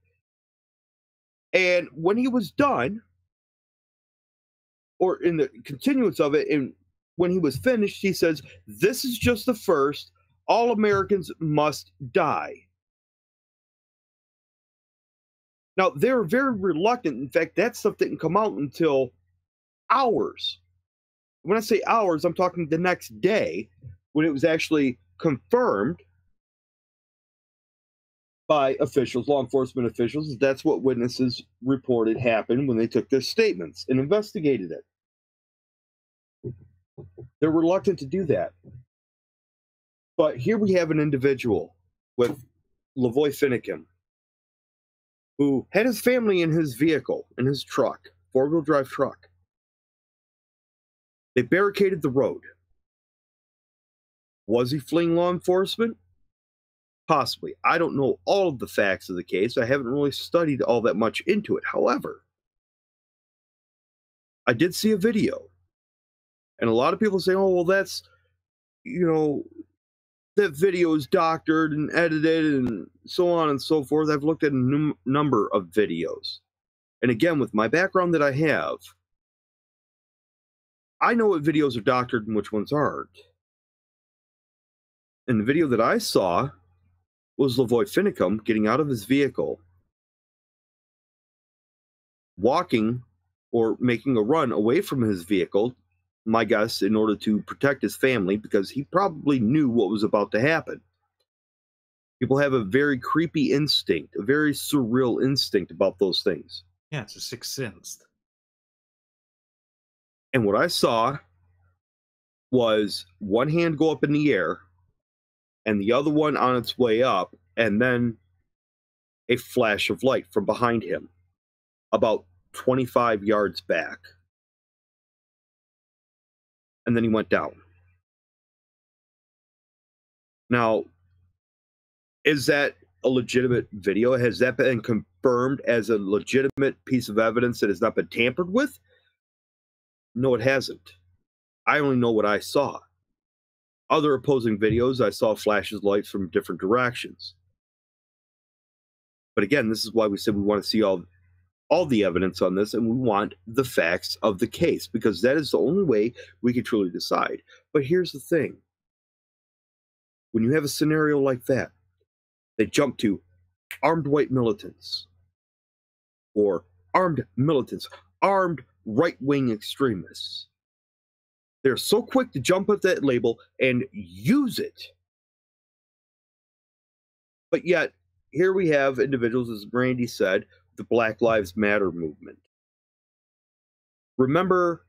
And when he was done, or in the continuance of it, and when he was finished, he says, "This is just the first. All Americans must die." Now, they're very reluctant. In fact, that stuff didn't come out until hours. When I say hours, I'm talking the next day, when it was actually confirmed by officials, law enforcement officials. That's what witnesses reported happened when they took their statements and investigated it. They're reluctant to do that. But here we have an individual with Lavoy Finicum, who had his family in his vehicle, in his truck, four-wheel drive truck. They barricaded the road. Was he fleeing law enforcement? Possibly. I don't know all of the facts of the case. I haven't really studied all that much into it. However, I did see a video. And a lot of people say, oh, well, that's, that video is doctored and edited and so on and so forth. I've looked at a number of videos. And again, with my background that I have, I know what videos are doctored and which ones aren't. And the video that I saw was Lavoy Finicum getting out of his vehicle, walking or making a run away from his vehicle, my guess, in order to protect his family, because he probably knew what was about to happen. People have a very creepy instinct, a very surreal instinct about those things. Yeah, it's a sixth sense. And what I saw was one hand go up in the air and the other one on its way up, and then a flash of light from behind him, about 25 yards back. And then he went down. Now, is that a legitimate video? Has that been confirmed as a legitimate piece of evidence that has not been tampered with? No, it hasn't. I only know what I saw. Other opposing videos, I saw flashes of lights from different directions. But again, this is why we said we want to see all the evidence on this, and we want the facts of the case, because that is the only way we can truly decide. But here's the thing. When you have a scenario like that, they jump to armed white militants, or armed militants, armed right-wing extremists. They're so quick to jump at that label and use it. But yet, here we have individuals, as Randy said, the Black Lives Matter movement. Remember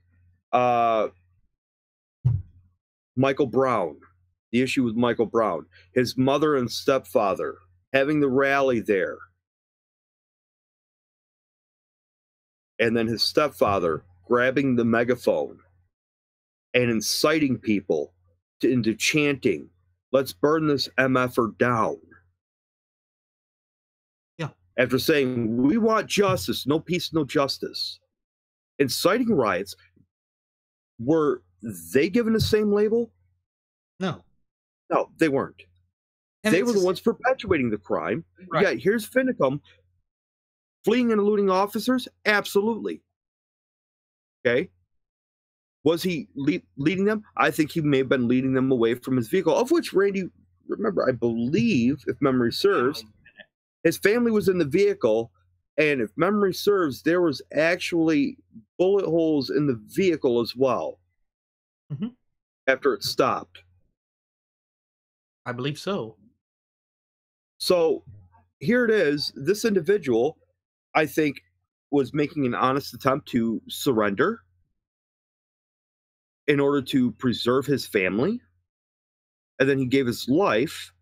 Michael Brown, the issue with Michael Brown, his mother and stepfather having the rally there, and then his stepfather grabbing the megaphone and inciting people into chanting, "Let's burn this MFer down." Yeah. After saying, "We want justice, no peace, no justice." Inciting riots, were they given the same label? No. No, they weren't. And they were the ones perpetuating the crime. Right. Yeah, here's Finicum fleeing and eluding officers? Absolutely. Okay. Was he leading them? I think he may have been leading them away from his vehicle, of which Randy, remember, I believe, if memory serves, his family was in the vehicle, and if memory serves, there was actually bullet holes in the vehicle as well after it stopped. I believe so. So here it is. This individual, I think, was making an honest attempt to surrender in order to preserve his family. And then he gave his life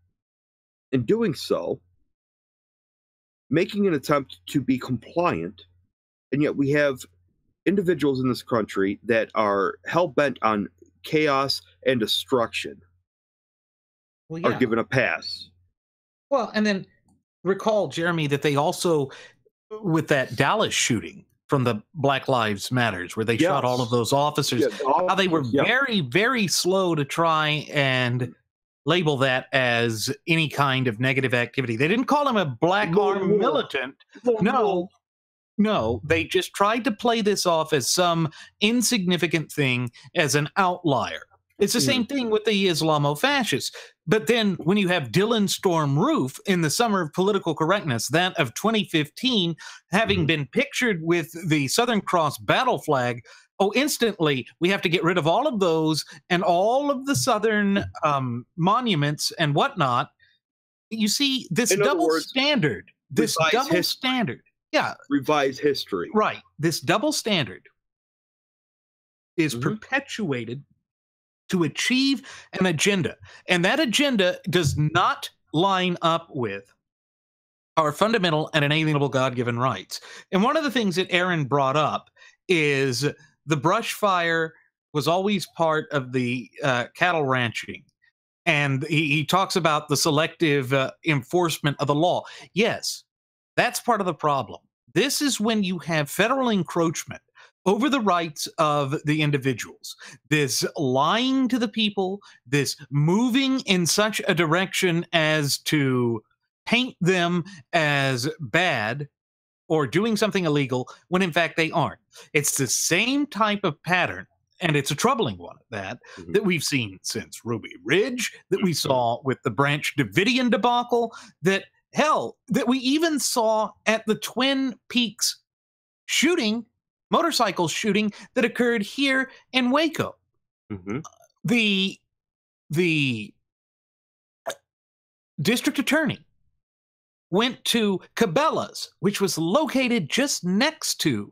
in doing so, making an attempt to be compliant. And yet we have individuals in this country that are hell-bent on chaos and destruction are given a pass. Well, and then recall, Jeremy, that they also, with that Dallas shooting from the Black Lives Matters, where they shot all of those officers, how they were very, very slow to try and label that as any kind of negative activity. They didn't call him a black armed militant. No, they just tried to play this off as some insignificant thing, as an outlier. It's the same thing with the Islamo-fascists. But then when you have Dylan Storm Roof in the summer of political correctness, that of 2015, having been pictured with the Southern Cross battle flag, instantly we have to get rid of all of those and all of the Southern monuments and whatnot. You see this double standard. This double standard. Yeah. Revise history. Right. This double standard is perpetuated to achieve an agenda. And that agenda does not line up with our fundamental and inalienable God-given rights. And one of the things that Aaron brought up is the brush fire was always part of the cattle ranching. And he talks about the selective enforcement of the law. Yes, that's part of the problem. This is when you have federal encroachment over the rights of the individuals, this lying to the people, this moving in such a direction as to paint them as bad or doing something illegal when in fact they aren't. It's the same type of pattern, and it's a troubling one at that, that we've seen since Ruby Ridge, that we saw with the Branch Davidian debacle, that we even saw at the Twin Peaks shooting, motorcycle shooting that occurred here in Waco. The district attorney went to Cabela's, which was located just next to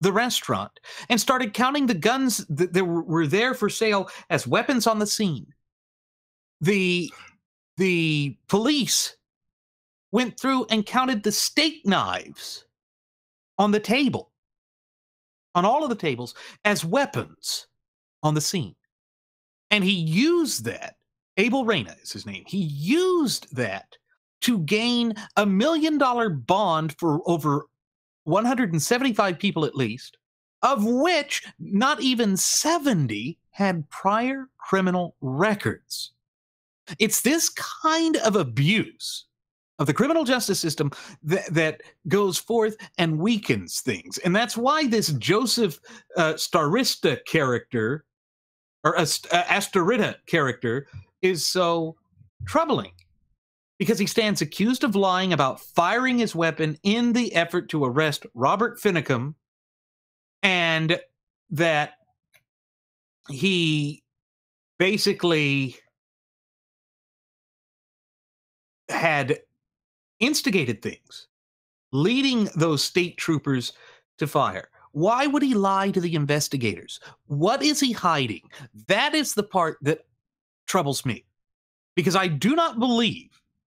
the restaurant, and started counting the guns that were there for sale as weapons on the scene. The police went through and counted the steak knives on the table, on all of the tables, as weapons on the scene. And he used that, Abel Reyna is his name, he used that to gain $1 million bond for over 175 people at least, of which not even 70 had prior criminal records. It's this kind of abuse of the criminal justice system that goes forth and weakens things. And that's why this Joseph Starista character, or Astorino character, is so troubling. Because he stands accused of lying about firing his weapon in the effort to arrest Robert Finicum, and that he basically had instigated things, leading those state troopers to fire. Why would he lie to the investigators? What is he hiding? That is the part that troubles me, because I do not believe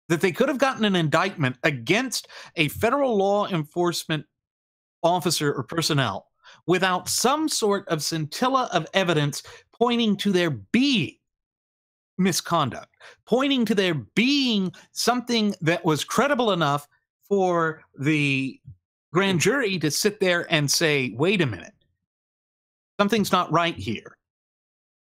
that they could have gotten an indictment against a federal law enforcement officer or personnel without some sort of scintilla of evidence pointing to there being misconduct, pointing to there being something that was credible enough for the grand jury to sit there and say, wait a minute, something's not right here.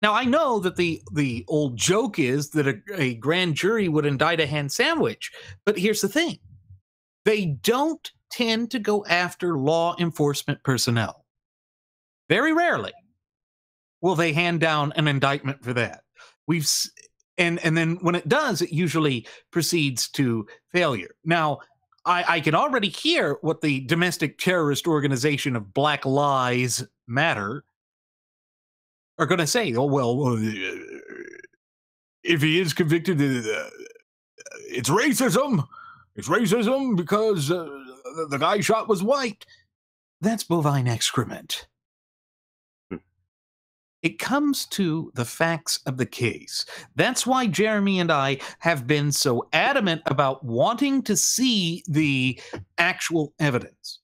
Now, I know that the old joke is that a grand jury would indict a ham sandwich, but here's the thing. They don't tend to go after law enforcement personnel. Very rarely will they hand down an indictment for that. And then when it does, it usually proceeds to failure. Now, I can already hear what the domestic terrorist organization of Black Lives Matter are going to say. Oh, well, if he is convicted, it's racism. It's racism because the guy shot was white. That's bovine excrement. It comes to the facts of the case. That's why Jeremy and I have been so adamant about wanting to see the actual evidence,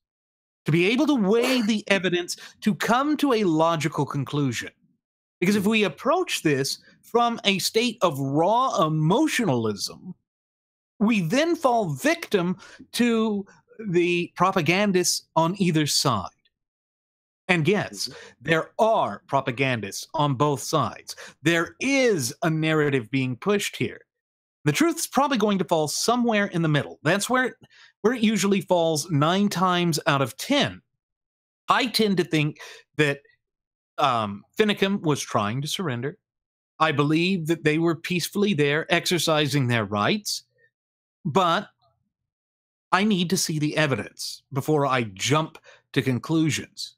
to be able to weigh the evidence, to come to a logical conclusion. Because if we approach this from a state of raw emotionalism, we then fall victim to the propagandists on either side. And yes, there are propagandists on both sides. There is a narrative being pushed here. The truth is probably going to fall somewhere in the middle. That's where it usually falls 9 times out of 10. I tend to think that Finicum was trying to surrender. I believe that they were peacefully there exercising their rights. But I need to see the evidence before I jump to conclusions.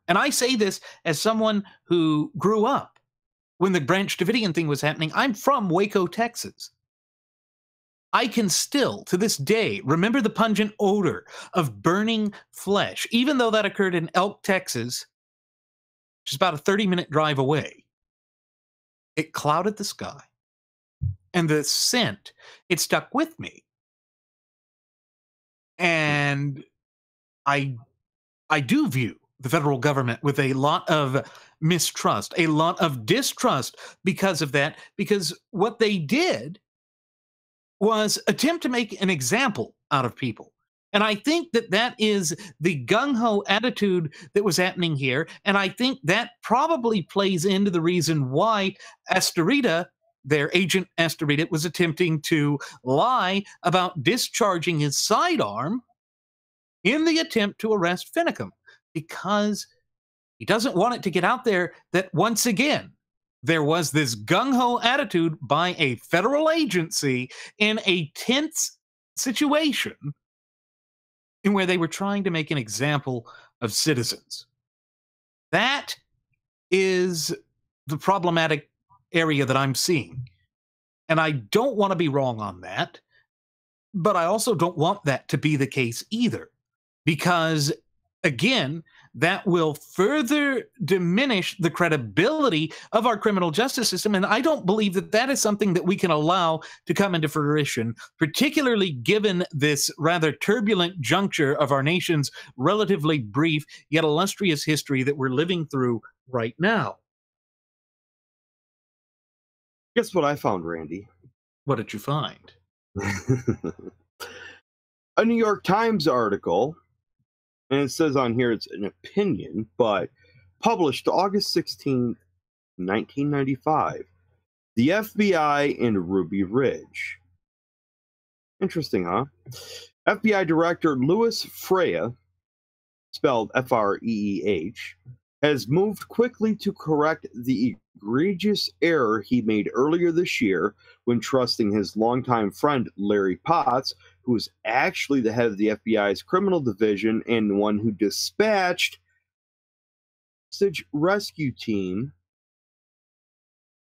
And I say this as someone who grew up when the Branch Davidian thing was happening. I'm from Waco, Texas. I can still, to this day, remember the pungent odor of burning flesh, even though that occurred in Elk, Texas, which is about a 30-minute drive away. It clouded the sky. And the scent, it stuck with me. And I do view the federal government with a lot of mistrust, a lot of distrust because of that, because what they did was attempt to make an example out of people. And I think that that is the gung-ho attitude that was happening here. And I think that probably plays into the reason why Astorino, their agent Astorino, was attempting to lie about discharging his sidearm in the attempt to arrest Finicum, because he doesn't want it to get out there that once again, there was this gung-ho attitude by a federal agency in a tense situation in where they were trying to make an example of citizens. That is the problematic area that I'm seeing. And I don't want to be wrong on that, but I also don't want that to be the case either. Because, again, that will further diminish the credibility of our criminal justice system. And I don't believe that that is something that we can allow to come into fruition, particularly given this rather turbulent juncture of our nation's relatively brief yet illustrious history that we're living through right now. Guess what I found, Randy? What did you find? A New York Times article, and it says on here it's an opinion, but published August 16th, 1995. The FBI and Ruby Ridge. Interesting, huh? FBI Director Louis Freya, spelled F-R-E-E-H, has moved quickly to correct the egregious error he made earlier this year when trusting his longtime friend Larry Potts, who was actually the head of the FBI's criminal division and the one who dispatched hostage rescue team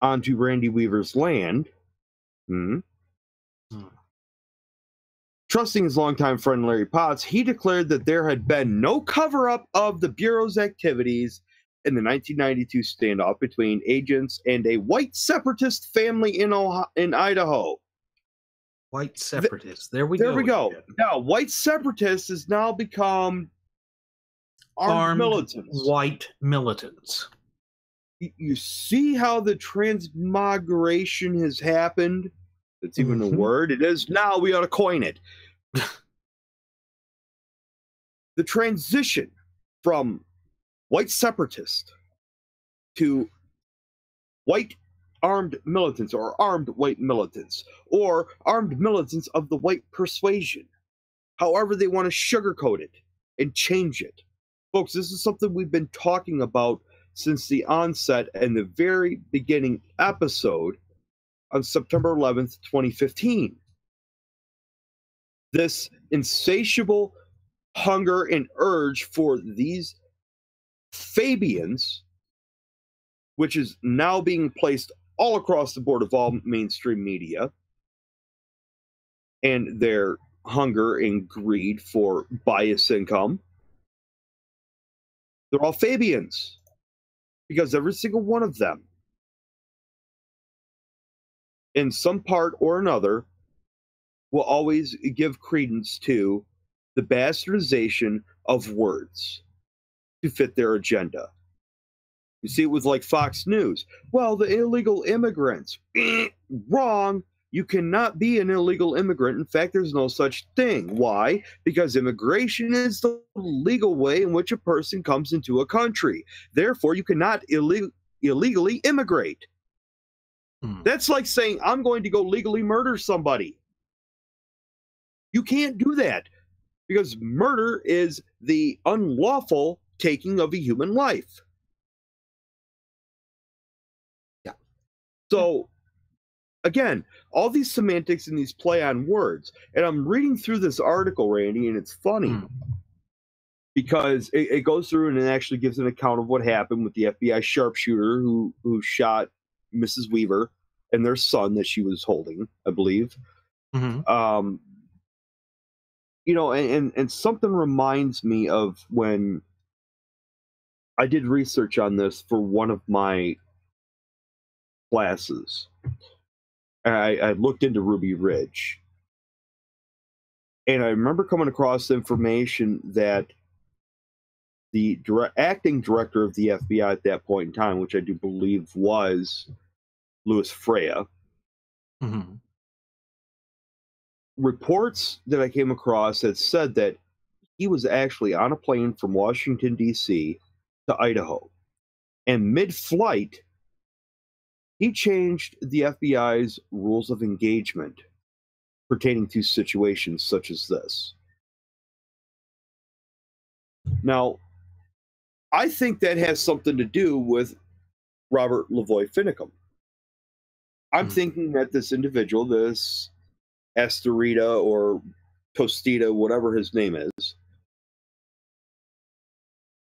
onto Randy Weaver's land. Trusting his longtime friend Larry Potts, he declared that there had been no cover-up of the Bureau's activities in the 1992 standoff between agents and a white separatist family in Idaho. White separatists. There we go. There we go. Now, white separatists has now become armed militants. White militants. You see how the transmigration has happened? It's even a word. It is now. We ought to coin it. The transition from white separatist to white armed militants, or armed white militants, or armed militants of the white persuasion. However they want to sugarcoat it and change it. Folks, this is something we've been talking about since the onset and the very beginning episode on September 11th, 2015. This insatiable hunger and urge for these Fabians, which is now being placed all across the board of all mainstream media, and their hunger and greed for bias income, they're all Fabians, because every single one of them, in some part or another, will always give credence to the bastardization of words to fit their agenda. You see it with like Fox News. Well, the illegal immigrants. Wrong. You cannot be an illegal immigrant. In fact, there's no such thing. Why? Because immigration is the legal way in which a person comes into a country. Therefore, you cannot illegally immigrate. That's like saying, I'm going to go legally murder somebody. You can't do that, because murder is the unlawful taking of a human life. Yeah. So, again, all these semantics and these play on words. And I'm reading through this article, Randy, and it's funny because it goes through and it actually gives an account of what happened with the FBI sharpshooter who shot Mrs. Weaver and their son that she was holding, I believe. You know, and something reminds me of when I did research on this for one of my classes. I looked into Ruby Ridge. And I remember coming across information that the acting director of the FBI at that point in time, which I do believe was Louis Freya, reports that I came across had said that he was actually on a plane from Washington, D.C. to Idaho. And mid-flight, he changed the FBI's rules of engagement pertaining to situations such as this. Now, I think that has something to do with Robert Lavoie Finicum. I'm thinking that this individual, this Astorino or Tostita, whatever his name is,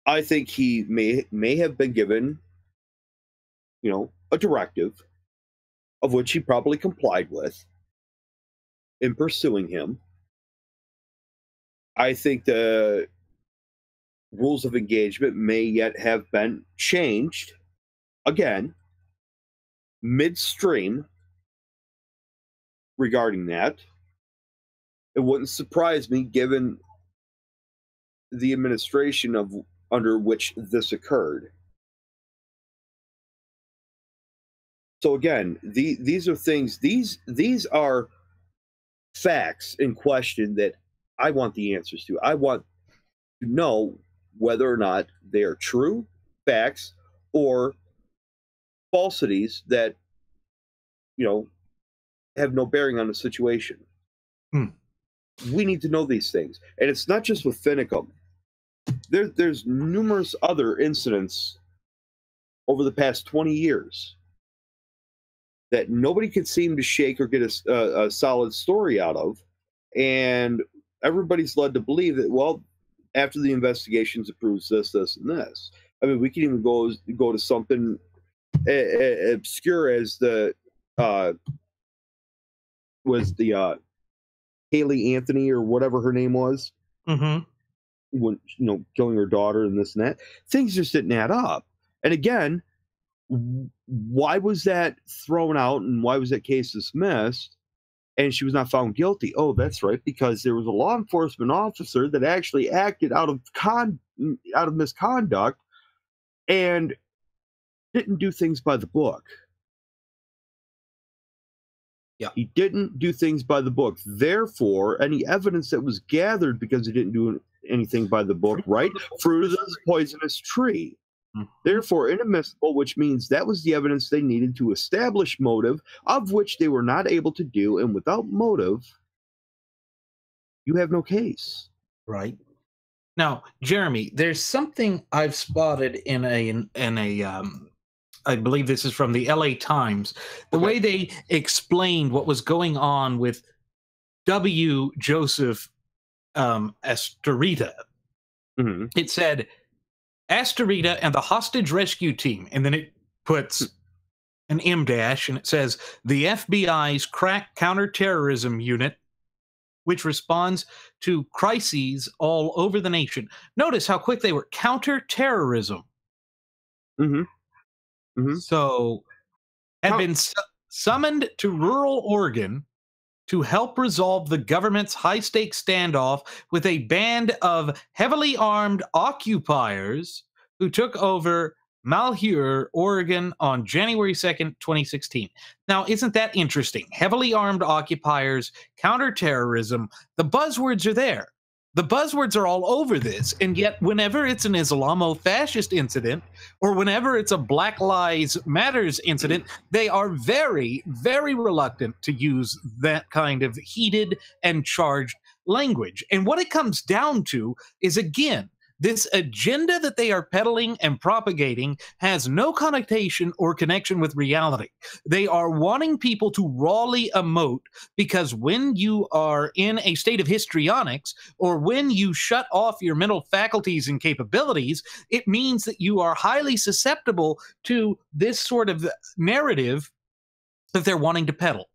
I think he may have been given, you know, a directive of which he probably complied with in pursuing him. I think the rules of engagement may yet have been changed again midstream regarding that. It wouldn't surprise me given the administration of under which this occurred. So again, these are things, these are facts in question that I want the answers to. I want to know whether or not they are true facts or falsities that, you know, have no bearing on the situation. We need to know these things. And it's not just with Finicum. There's numerous other incidents over the past 20 years that nobody could seem to shake or get a solid story out of. And everybody's led to believe that, well, after the investigations, it proves this, this, and this. I mean, we can even go to something obscure as the Haley Anthony or whatever her name was. Mm-hmm. When, you know, killing her daughter and this and that. Things just didn't add up. And again, why was that thrown out and why was that case dismissed and she was not found guilty? Oh, that's right, because there was a law enforcement officer that actually acted out of misconduct and didn't do things by the book. Yeah. He didn't do things by the book. Therefore, any evidence that was gathered because he didn't do anything by the book, right? Fruit of the poisonous tree. Mm-hmm. Therefore, inadmissible, which means that was the evidence they needed to establish motive, of which they were not able to do. And without motive, you have no case. Right. Now, Jeremy, there's something I've spotted in a I believe this is from the LA Times, the way they explained what was going on with W. Joseph Astorino. Mm-hmm. It said Astorino and the hostage rescue team, and then it puts an M dash, and it says the FBI's crack counterterrorism unit, which responds to crises all over the nation. Notice how quick they were. Counterterrorism. Mm-hmm. Mm-hmm. So, had been summoned to rural Oregon to help resolve the government's high-stakes standoff with a band of heavily armed occupiers who took over Malheur, Oregon on January 2nd, 2016. Now, isn't that interesting? Heavily armed occupiers, counterterrorism, the buzzwords are there. The buzzwords are all over this, and yet whenever it's an Islamo-fascist incident or whenever it's a Black Lives Matters incident, they are very, very reluctant to use that kind of heated and charged language. And what it comes down to is, again, this agenda that they are peddling and propagating has no connotation or connection with reality. They are wanting people to rawly emote because when you are in a state of histrionics or when you shut off your mental faculties and capabilities, it means that you are highly susceptible to this sort of narrative that they're wanting to peddle.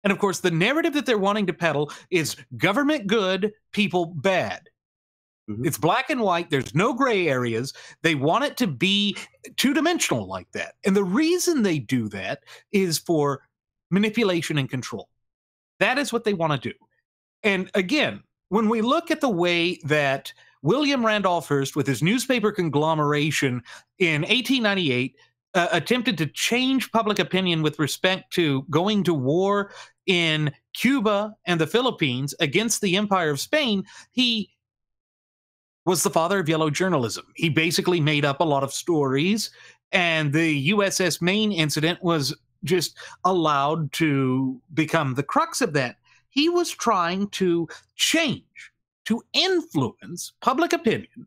And of course, the narrative that they're wanting to peddle is government good, people bad. It's black and white. There's no gray areas. They want it to be two-dimensional like that. And the reason they do that is for manipulation and control. That is what they want to do. And again, when we look at the way that William Randolph Hearst, with his newspaper conglomeration in 1898, attempted to change public opinion with respect to going to war in Cuba and the Philippines against the Empire of Spain, he was the father of yellow journalism. He basically made up a lot of stories, and the USS Maine incident was just allowed to become the crux of that. He was trying to change, to influence public opinion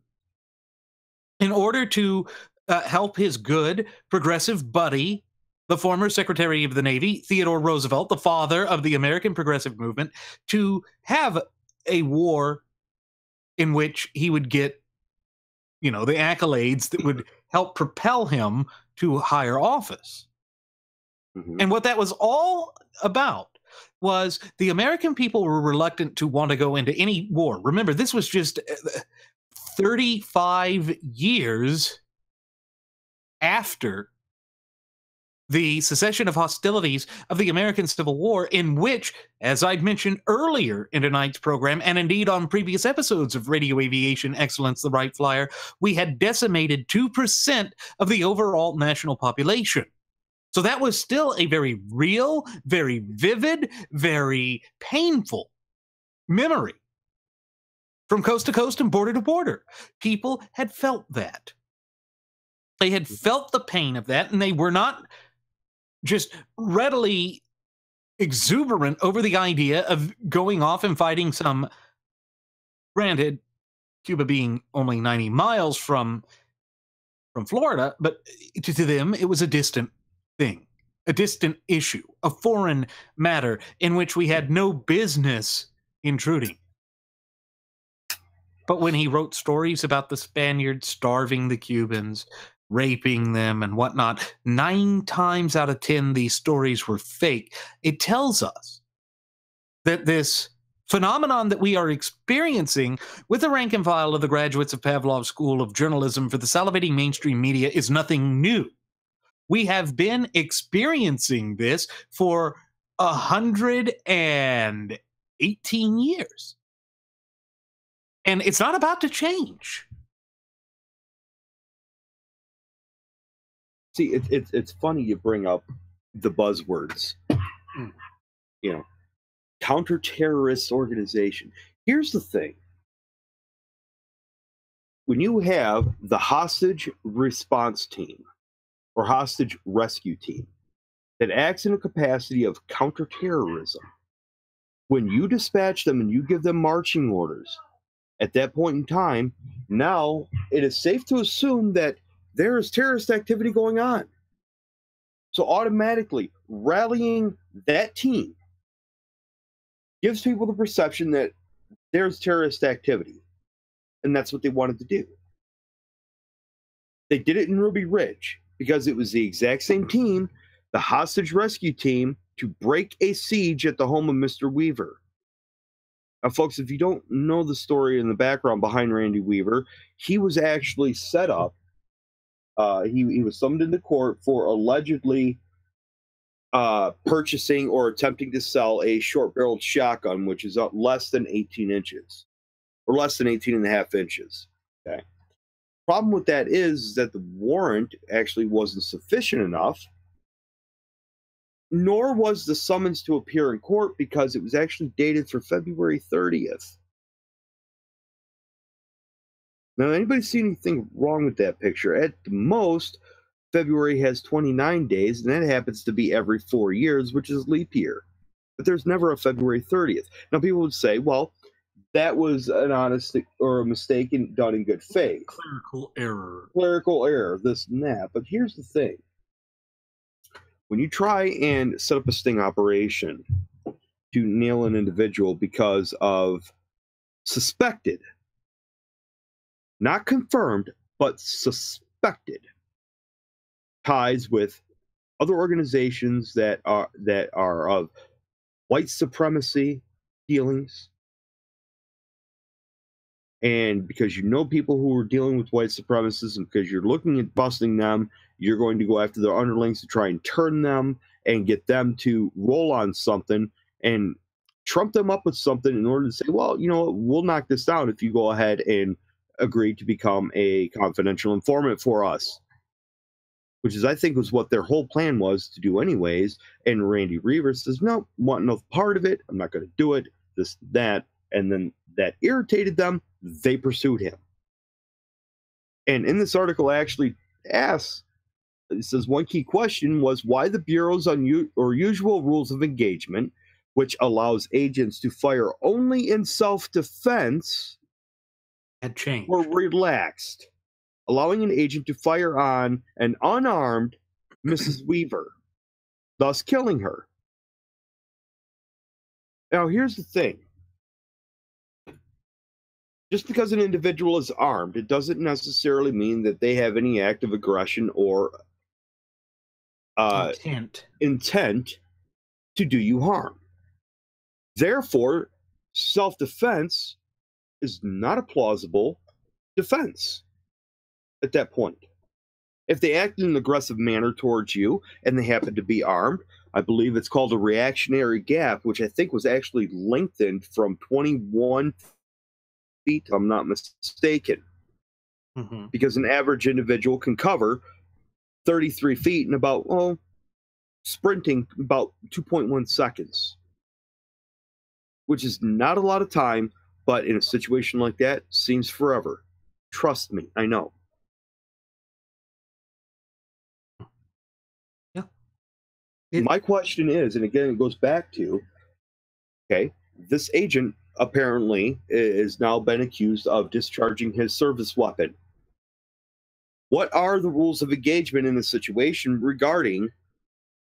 in order to help his good progressive buddy, the former Secretary of the Navy, Theodore Roosevelt, the father of the American progressive movement, to have a war in which he would get, you know, the accolades that would help propel him to higher office. Mhm. And what that was all about was the American people were reluctant to want to go into any war. Remember, this was just 35 years after the cessation of hostilities of the American Civil War, in which, as I'd mentioned earlier in tonight's program, and indeed on previous episodes of Radio Aviation Excellence, the Wright Flyer, we had decimated 2% of the overall national population. So that was still a very real, very vivid, very painful memory from coast to coast and border to border. People had felt that. They had felt the pain of that, and they were not just readily exuberant over the idea of going off and fighting some, granted, Cuba being only 90 miles from Florida, but to them it was a distant thing, a distant issue, a foreign matter in which we had no business intruding. But when he wrote stories about the Spaniards starving the Cubans, raping them, and whatnot, 9 times out of 10 these stories were fake. It tells us that this phenomenon that we are experiencing with the rank and file of the graduates of Pavlov's School of Journalism for the salivating mainstream media is nothing new. We have been experiencing this for 118 years. And it's not about to change. See, it's funny you bring up the buzzwords. You know, counter-terrorist organization. Here's the thing. When you have the hostage response team or hostage rescue team that acts in a capacity of counterterrorism, when you dispatch them and you give them marching orders, at that point in time, now it is safe to assume that there is terrorist activity going on. So automatically rallying that team gives people the perception that there's terrorist activity. And that's what they wanted to do. They did it in Ruby Ridge because it was the exact same team, the hostage rescue team, to break a siege at the home of Mr. Weaver. Now, folks, if you don't know the story and the background behind Randy Weaver, he was actually set up. He was summoned into court for allegedly purchasing or attempting to sell a short-barreled shotgun, which is less than 18 inches, or less than 18 and a half inches. Okay. Problem with that is that the warrant actually wasn't sufficient enough, nor was the summons to appear in court because it was actually dated for February 30th. Now, anybody see anything wrong with that picture? At the most, February has 29 days, and that happens to be every 4 years, which is leap year. But there's never a February 30th. Now, people would say, well, that was an honest or a mistake done in good faith. Clerical error. Clerical error, this and that. But here's the thing. When you try and set up a sting operation to nail an individual because of suspected, not confirmed, but suspected ties with other organizations that are of white supremacy dealings, and because you know people who are dealing with white supremacists, and because you're looking at busting them, you're going to go after their underlings to try and turn them and get them to roll on something and trump them up with something in order to say, well, you know what, we'll knock this down if you go ahead and agree to become a confidential informant for us. Which is, I think, was what their whole plan was to do anyways. And Randy Weaver says, no, want no part of it. I'm not going to do it, this, that. And then that irritated them. They pursued him. And in this article, actually asks, it says, one key question was why the Bureau's usual rules of engagement, which allows agents to fire only in self-defense, Had changed. were relaxed, allowing an agent to fire on an unarmed Mrs. Weaver, thus killing her. Now, here's the thing. Just because an individual is armed, it doesn't necessarily mean that they have any act of aggression or intent to do you harm. Therefore, self-defense is not a plausible defense at that point. If they act in an aggressive manner towards you and they happen to be armed, I believe it's called a reactionary gap, which I think was actually lengthened from 21 feet, if I'm not mistaken. Because an average individual can cover 33 feet in about, sprinting about 2.1 seconds. Which is not a lot of time, but in a situation like that, seems forever. Trust me, I know. My question is, and again, it goes back to, okay, this agent apparently is now been accused of discharging his service weapon. What are the rules of engagement in this situation regarding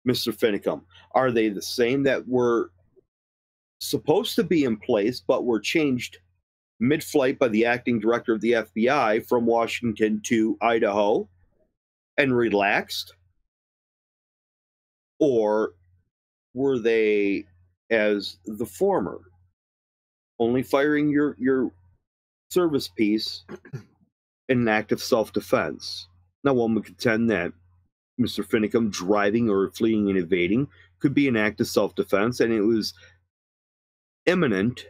Mr. Finicum? Are they the same that were supposed to be in place, but were changed mid-flight by the acting director of the FBI from Washington to Idaho and relaxed? Or were they as the former, only firing your service piece in an act of self-defense? Now, one would contend that Mr. Finicum driving or fleeing and evading could be an act of self-defense, and it was imminent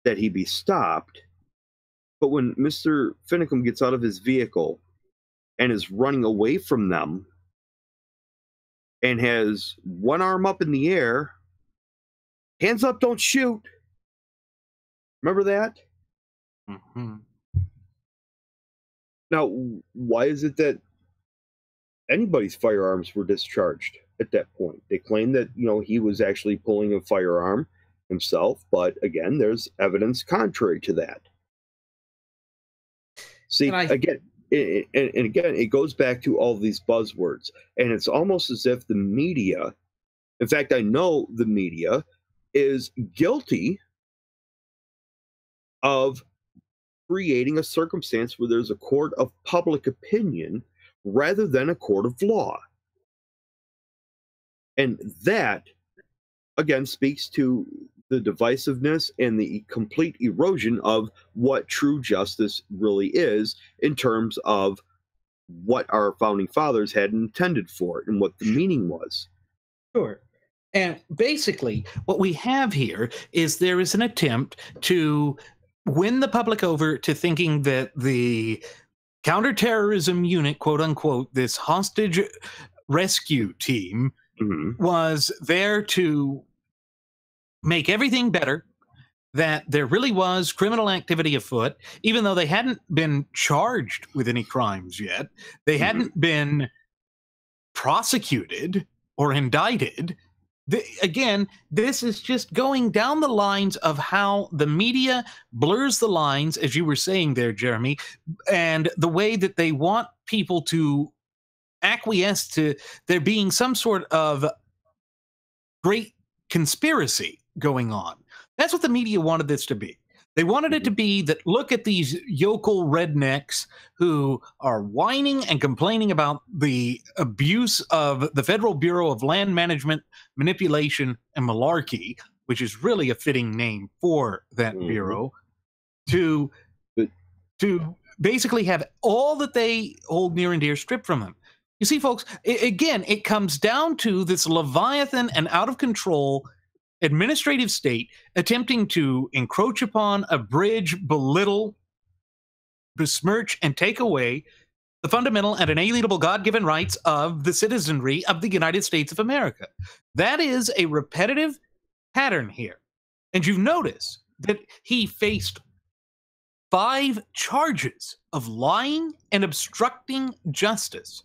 that he be stopped. But when Mr. Finicum gets out of his vehicle and is running away from them and has one arm up in the air, hands up, don't shoot. Remember that? Now, why is it that anybody's firearms were discharged at that point? They claim that, he was actually pulling a firearm himself, but again, there's evidence contrary to that. See, again, it goes back to all these buzzwords, and it's almost as if the media, in fact, I know the media is guilty of creating a circumstance where there's a court of public opinion rather than a court of law. And that, again, speaks to the divisiveness and the complete erosion of what true justice really is in terms of what our founding fathers had intended for it and what the meaning was. Sure. And basically, what we have here is there is an attempt to win the public over to thinking that the counterterrorism unit, quote unquote, this hostage rescue team, was there to make everything better, that there really was criminal activity afoot, even though they hadn't been charged with any crimes yet. They hadn't been prosecuted or indicted. Again, this is just going down the lines of how the media blurs the lines, as you were saying there, Jeremy, and the way that they want people to acquiesce to there being some sort of great conspiracy going on. That's what the media wanted this to be. They wanted it to be that, look at these yokel rednecks who are whining and complaining about the abuse of the Federal Bureau of Land Management, Manipulation, and Malarkey, which is really a fitting name for that bureau, to basically have all that they hold near and dear stripped from them. You see, folks, again, it comes down to this Leviathan and out of control administrative state attempting to encroach upon, abridge, belittle, besmirch, and take away the fundamental and inalienable God-given rights of the citizenry of the United States of America. That is a repetitive pattern here. And you notice that he faced 5 charges of lying and obstructing justice.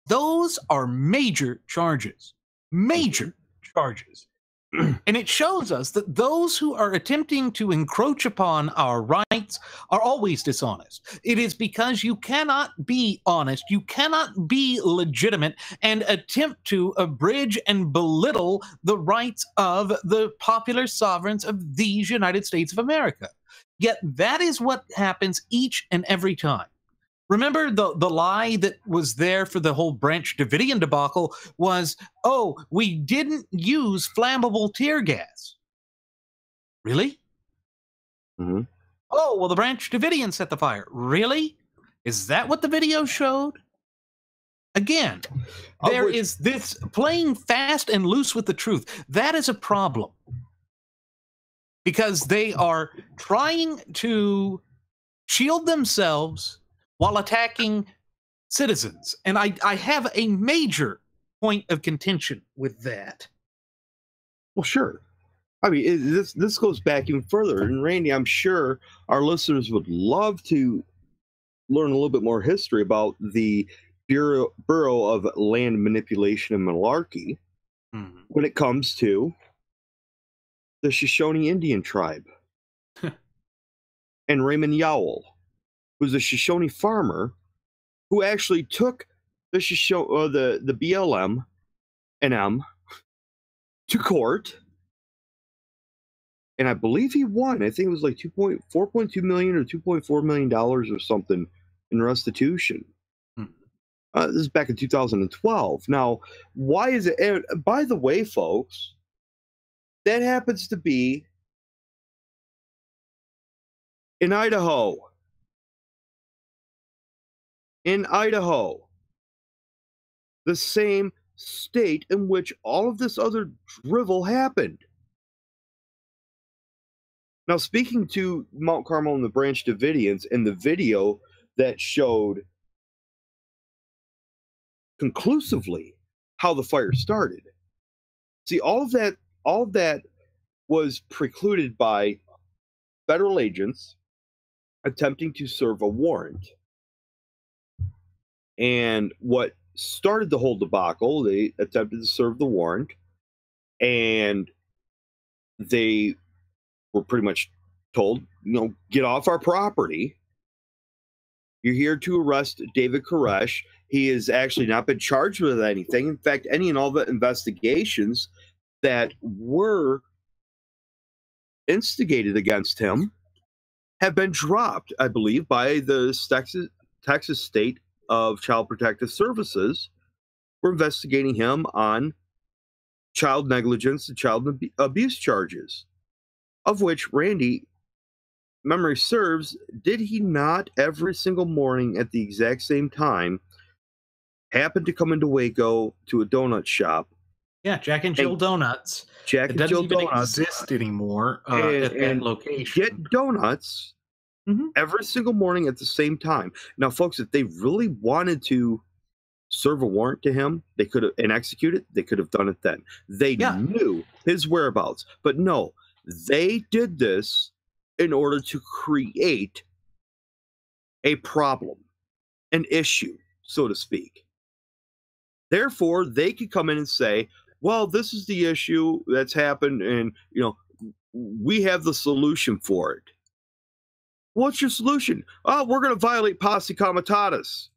Those are major charges. Major charges. And it shows us that those who are attempting to encroach upon our rights are always dishonest. It is because you cannot be honest, you cannot be legitimate, and attempt to abridge and belittle the rights of the popular sovereigns of these United States of America. Yet that is what happens each and every time. Remember the lie that was there for the whole Branch Davidian debacle was, oh, we didn't use flammable tear gas. Really? Mm-hmm. Oh, well, the Branch Davidian set the fire. Really? Is that what the video showed? Again, there is this playing fast and loose with the truth. That is a problem. Because they are trying to shield themselves while attacking citizens. And I have a major point of contention with that. Well, sure. I mean, this goes back even further. And Randy, I'm sure our listeners would love to learn a little bit more history about the Bureau of Land Manipulation and Malarkey when it comes to the Shoshone Indian tribe. And Raymond Yowell, who's a Shoshone farmer who actually took the the BLM and M to court. And I believe he won. I think it was like $4.2 million or $2.4 million or something in restitution. This is back in 2012. Now, why is it? And by the way, folks, that happens to be in Idaho. In Idaho, the same state in which all of this other drivel happened. Now, speaking to Mount Carmel and the Branch Davidians in the video that showed conclusively how the fire started. See, all of that was precluded by federal agents attempting to serve a warrant. And what started the whole debacle, they attempted to serve the warrant, and they were pretty much told, get off our property. You're here to arrest David Koresh. He has actually not been charged with anything. In fact, any and all the investigations that were instigated against him have been dropped, I believe, by the Texas State of Child Protective Services. We're investigating him on child negligence and child abuse charges, of which, Randy, memory serves, did he not every single morning at the exact same time happen to come into Waco to a donut shop? Yeah, Jack and Jill Donuts. Jack and Jill Donuts doesn't exist anymore at that location. Get donuts every single morning at the same time. Now, folks, if they really wanted to serve a warrant to him, they could have, and execute it, they could have done it then. They knew his whereabouts. But no, they did this in order to create a problem, an issue, so to speak. Therefore, they could come in and say, well, this is the issue that's happened, and we have the solution for it. What's your solution? Oh, we're going to violate posse comitatus.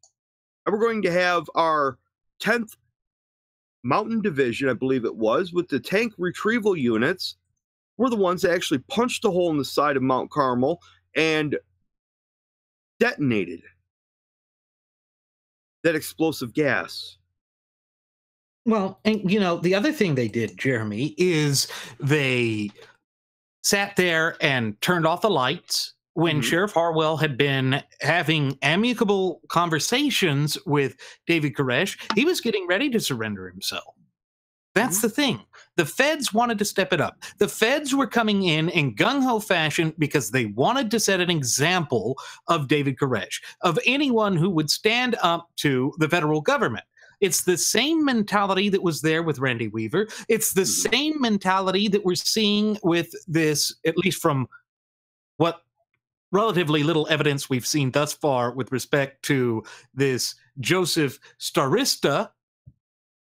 And we're going to have our 10th Mountain Division, I believe it was, with the tank retrieval units. We're the ones that actually punched a hole in the side of Mount Carmel and detonated that explosive gas. Well, and the other thing they did, Jeremy, is they sat there and turned off the lights when Sheriff Harwell had been having amicable conversations with David Koresh. He was getting ready to surrender himself. That's the thing. The feds wanted to step it up. The feds were coming in gung-ho fashion because they wanted to set an example of David Koresh, of anyone who would stand up to the federal government. It's the same mentality that was there with Randy Weaver. It's the same mentality that we're seeing with this, at least from what relatively little evidence we've seen thus far with respect to this Joseph Starista.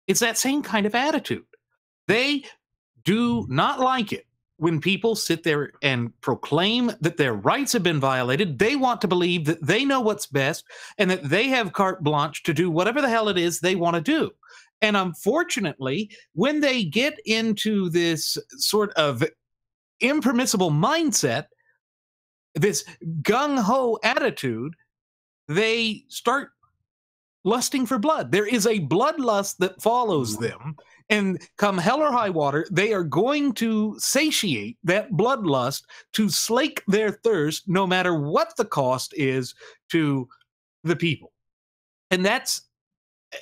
It's that same kind of attitude. They do not like it when people sit there and proclaim that their rights have been violated. They want to believe that they know what's best and that they have carte blanche to do whatever the hell it is they want to do. And unfortunately, when they get into this sort of impermissible mindset, this gung-ho attitude, they start lusting for blood. There is a bloodlust that follows them. And come hell or high water, they are going to satiate that bloodlust to slake their thirst, no matter what the cost is to the people. And that's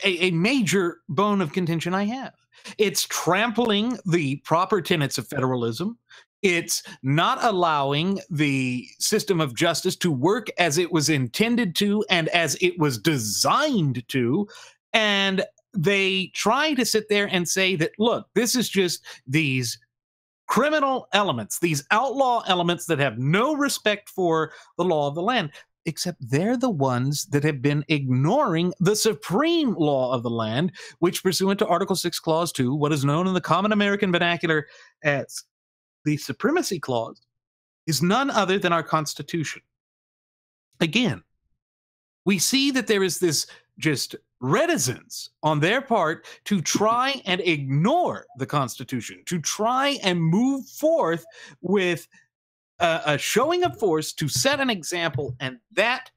a major bone of contention I have. It's trampling the proper tenets of federalism. It's not allowing the system of justice to work as it was intended to and as it was designed to. And they try to sit there and say that, look, this is just these criminal elements, these outlaw elements that have no respect for the law of the land, except they're the ones that have been ignoring the supreme law of the land, which, pursuant to Article 6, Clause 2, what is known in the common American vernacular as the Supremacy Clause, is none other than our Constitution. Again, we see that there is this just reticence on their part to try and ignore the Constitution, to try and move forth with a showing of force to set an example, and that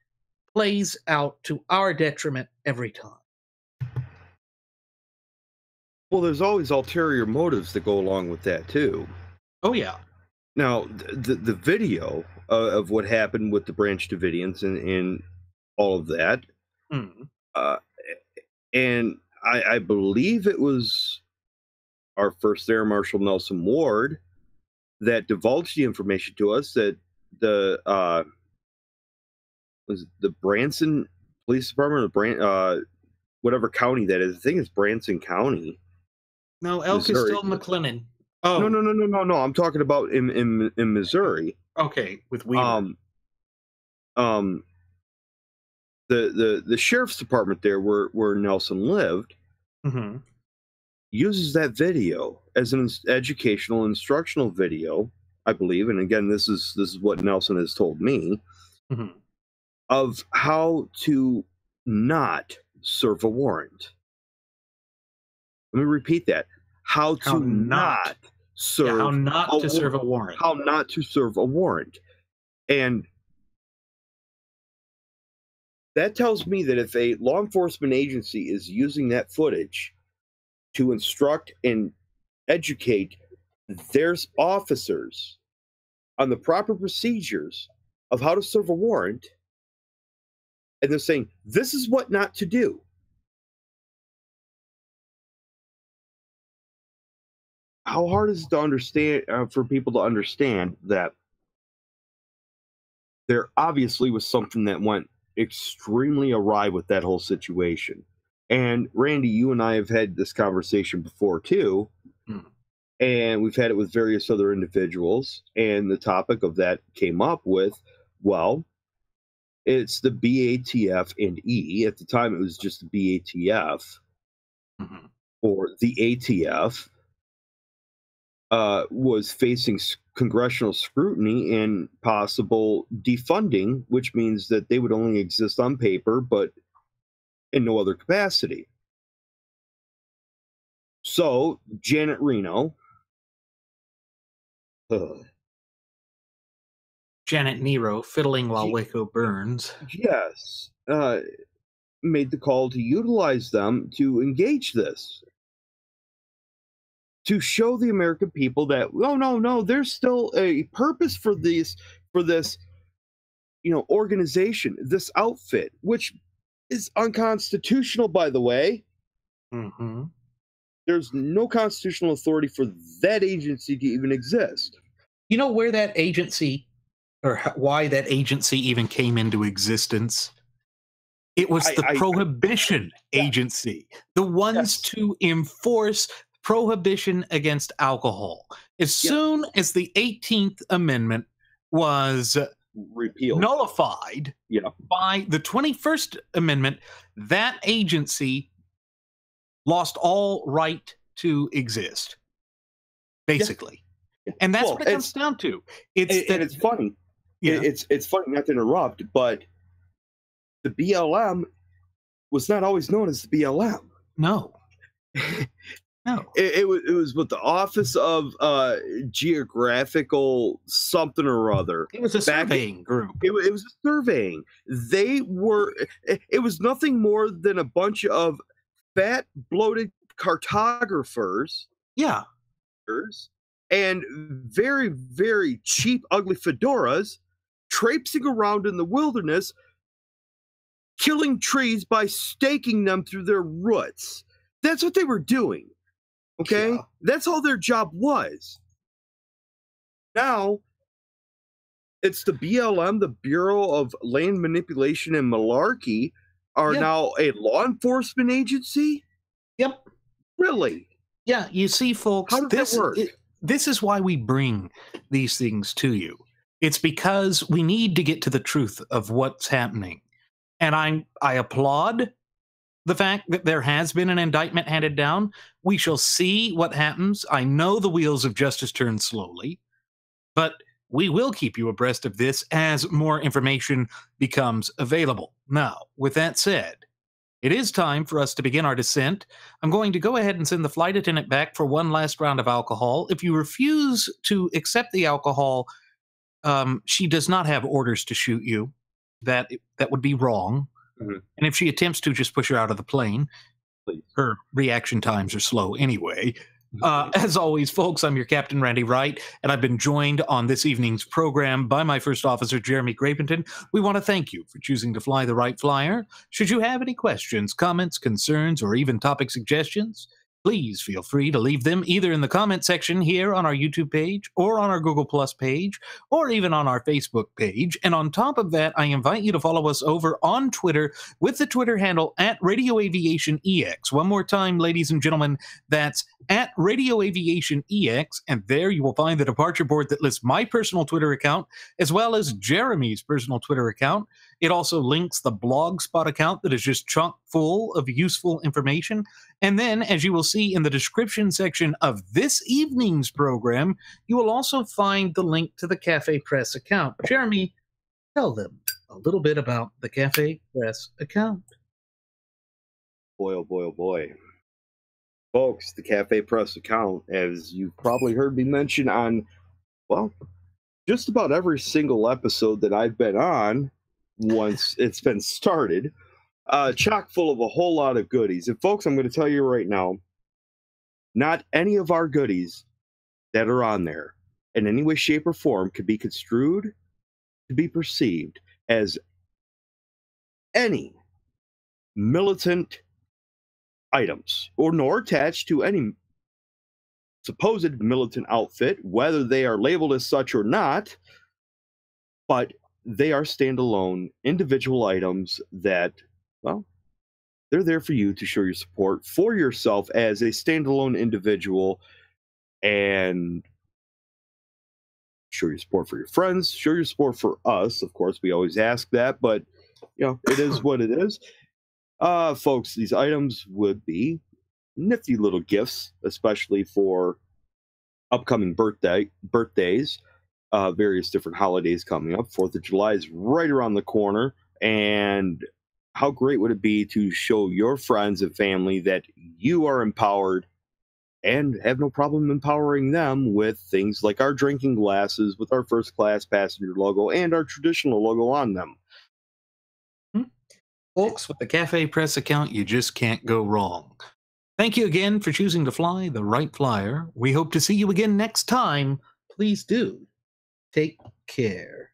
plays out to our detriment every time. Well, there's always ulterior motives that go along with that, too. Oh, yeah. Now, the video of what happened with the Branch Davidians and all of that, and I believe it was our first Air Marshal Nelson Ward that divulged the information to us that the was the Branson Police Department, or whatever county that is. I think it's Branson County. No, Elk is still McLennan. Oh no! I'm talking about in Missouri. Okay, with Weaver. The sheriff's department there, where Nelson lived, uses that video as an educational, instructional video, I believe. And again, this is what Nelson has told me of how to not serve a warrant. Let me repeat that. How not serve a warrant. How not to serve a warrant. And that tells me that if a law enforcement agency is using that footage to instruct and educate their officers on the proper procedures of how to serve a warrant, and they're saying, this is what not to do. How hard is it to understand, for people to understand that there obviously was something that went extremely awry with that whole situation? And Randy, you and I have had this conversation before too, and we've had it with various other individuals, and the topic of that came up with, well, it's the BATF and E. At the time, it was just the BATF, or the ATF, was facing congressional scrutiny and possible defunding, which means that they would only exist on paper, but in no other capacity. So Janet Reno, Janet Nero, fiddling while Waco burns. Yes, made the call to utilize them to engage this, to show the American people that no, there's still a purpose for this, organization, this outfit, which is unconstitutional, by the way. There's no constitutional authority for that agency to even exist. You know where that agency, or why that agency even came into existence? It was the Prohibition Agency, the ones to enforce prohibition against alcohol. As soon as the 18th Amendment was repealed, nullified by the 21st Amendment, that agency lost all right to exist, basically. And that's what it comes down to. It's funny. It's funny, not to interrupt, but the BLM was not always known as the BLM. No. No. It was with the Office of Geographical something or other. It was a surveying group. It was a surveying. They were. It was nothing more than a bunch of fat, bloated cartographers. Yeah. And very, very cheap, ugly fedoras traipsing around in the wilderness, killing trees by staking them through their roots. That's what they were doing. Okay? Yeah. That's all their job was. Now, it's the BLM, the Bureau of Land Manipulation and Malarkey, are now a law enforcement agency? Yep. Really? Yeah, you see, folks, how does that work? This is why we bring these things to you. It's because we need to get to the truth of what's happening. And I applaud the fact that there has been an indictment handed down. We shall see what happens. I know the wheels of justice turn slowly, but we will keep you abreast of this as more information becomes available. Now, with that said, it is time for us to begin our descent. I'm going to go ahead and send the flight attendant back for one last round of alcohol. If you refuse to accept the alcohol, she does not have orders to shoot you. That would be wrong. Mm-hmm. And if she attempts to, just push her out of the plane. Please. Her reaction times are slow anyway. As always, folks, I'm your Captain Randy Wright, and I've been joined on this evening's program by my first officer, Jeremy Grapenton. We want to thank you for choosing to fly the Wright Flyer. Should you have any questions, comments, concerns, or even topic suggestions, please feel free to leave them either in the comment section here on our YouTube page, or on our Google Plus page, or even on our Facebook page. And on top of that, I invite you to follow us over on Twitter with the Twitter handle @RadioAviationEX. One more time, ladies and gentlemen, that's @RadioAviationEX, and there you will find the departure board that lists my personal Twitter account as well as Jeremy's personal Twitter account. It also links the Blogspot account that is just chock full of useful information. And then, as you will see in the description section of this evening's program, you will also find the link to the Cafe Press account. Jeremy, tell them a little bit about the Cafe Press account. Boy, oh boy, oh boy. Folks, the Cafe Press account, as you've probably heard me mention on, well, just about every single episode that I've been on, once it's been started, chock full of a whole lot of goodies. And folks, I'm going to tell you right now, not any of our goodies that are on there in any way, shape, or form could be construed to be perceived as any militant items, or nor attached to any supposed militant outfit, whether they are labeled as such or not, but they are standalone individual items that, well, they're there for you to show your support for yourself as a standalone individual, and show your support for your friends, show your support for us. Of course, we always ask that, but you know, it is what it is. Folks, these items would be nifty little gifts, especially for upcoming birthdays, various different holidays coming up. 4th of July is right around the corner, and how great would it be to show your friends and family that you are empowered and have no problem empowering them with things like our drinking glasses with our first class passenger logo and our traditional logo on them. Folks, with the Cafe Press account, you just can't go wrong. Thank you again for choosing to fly the Wright Flyer. We hope to see you again next time. Please do take care.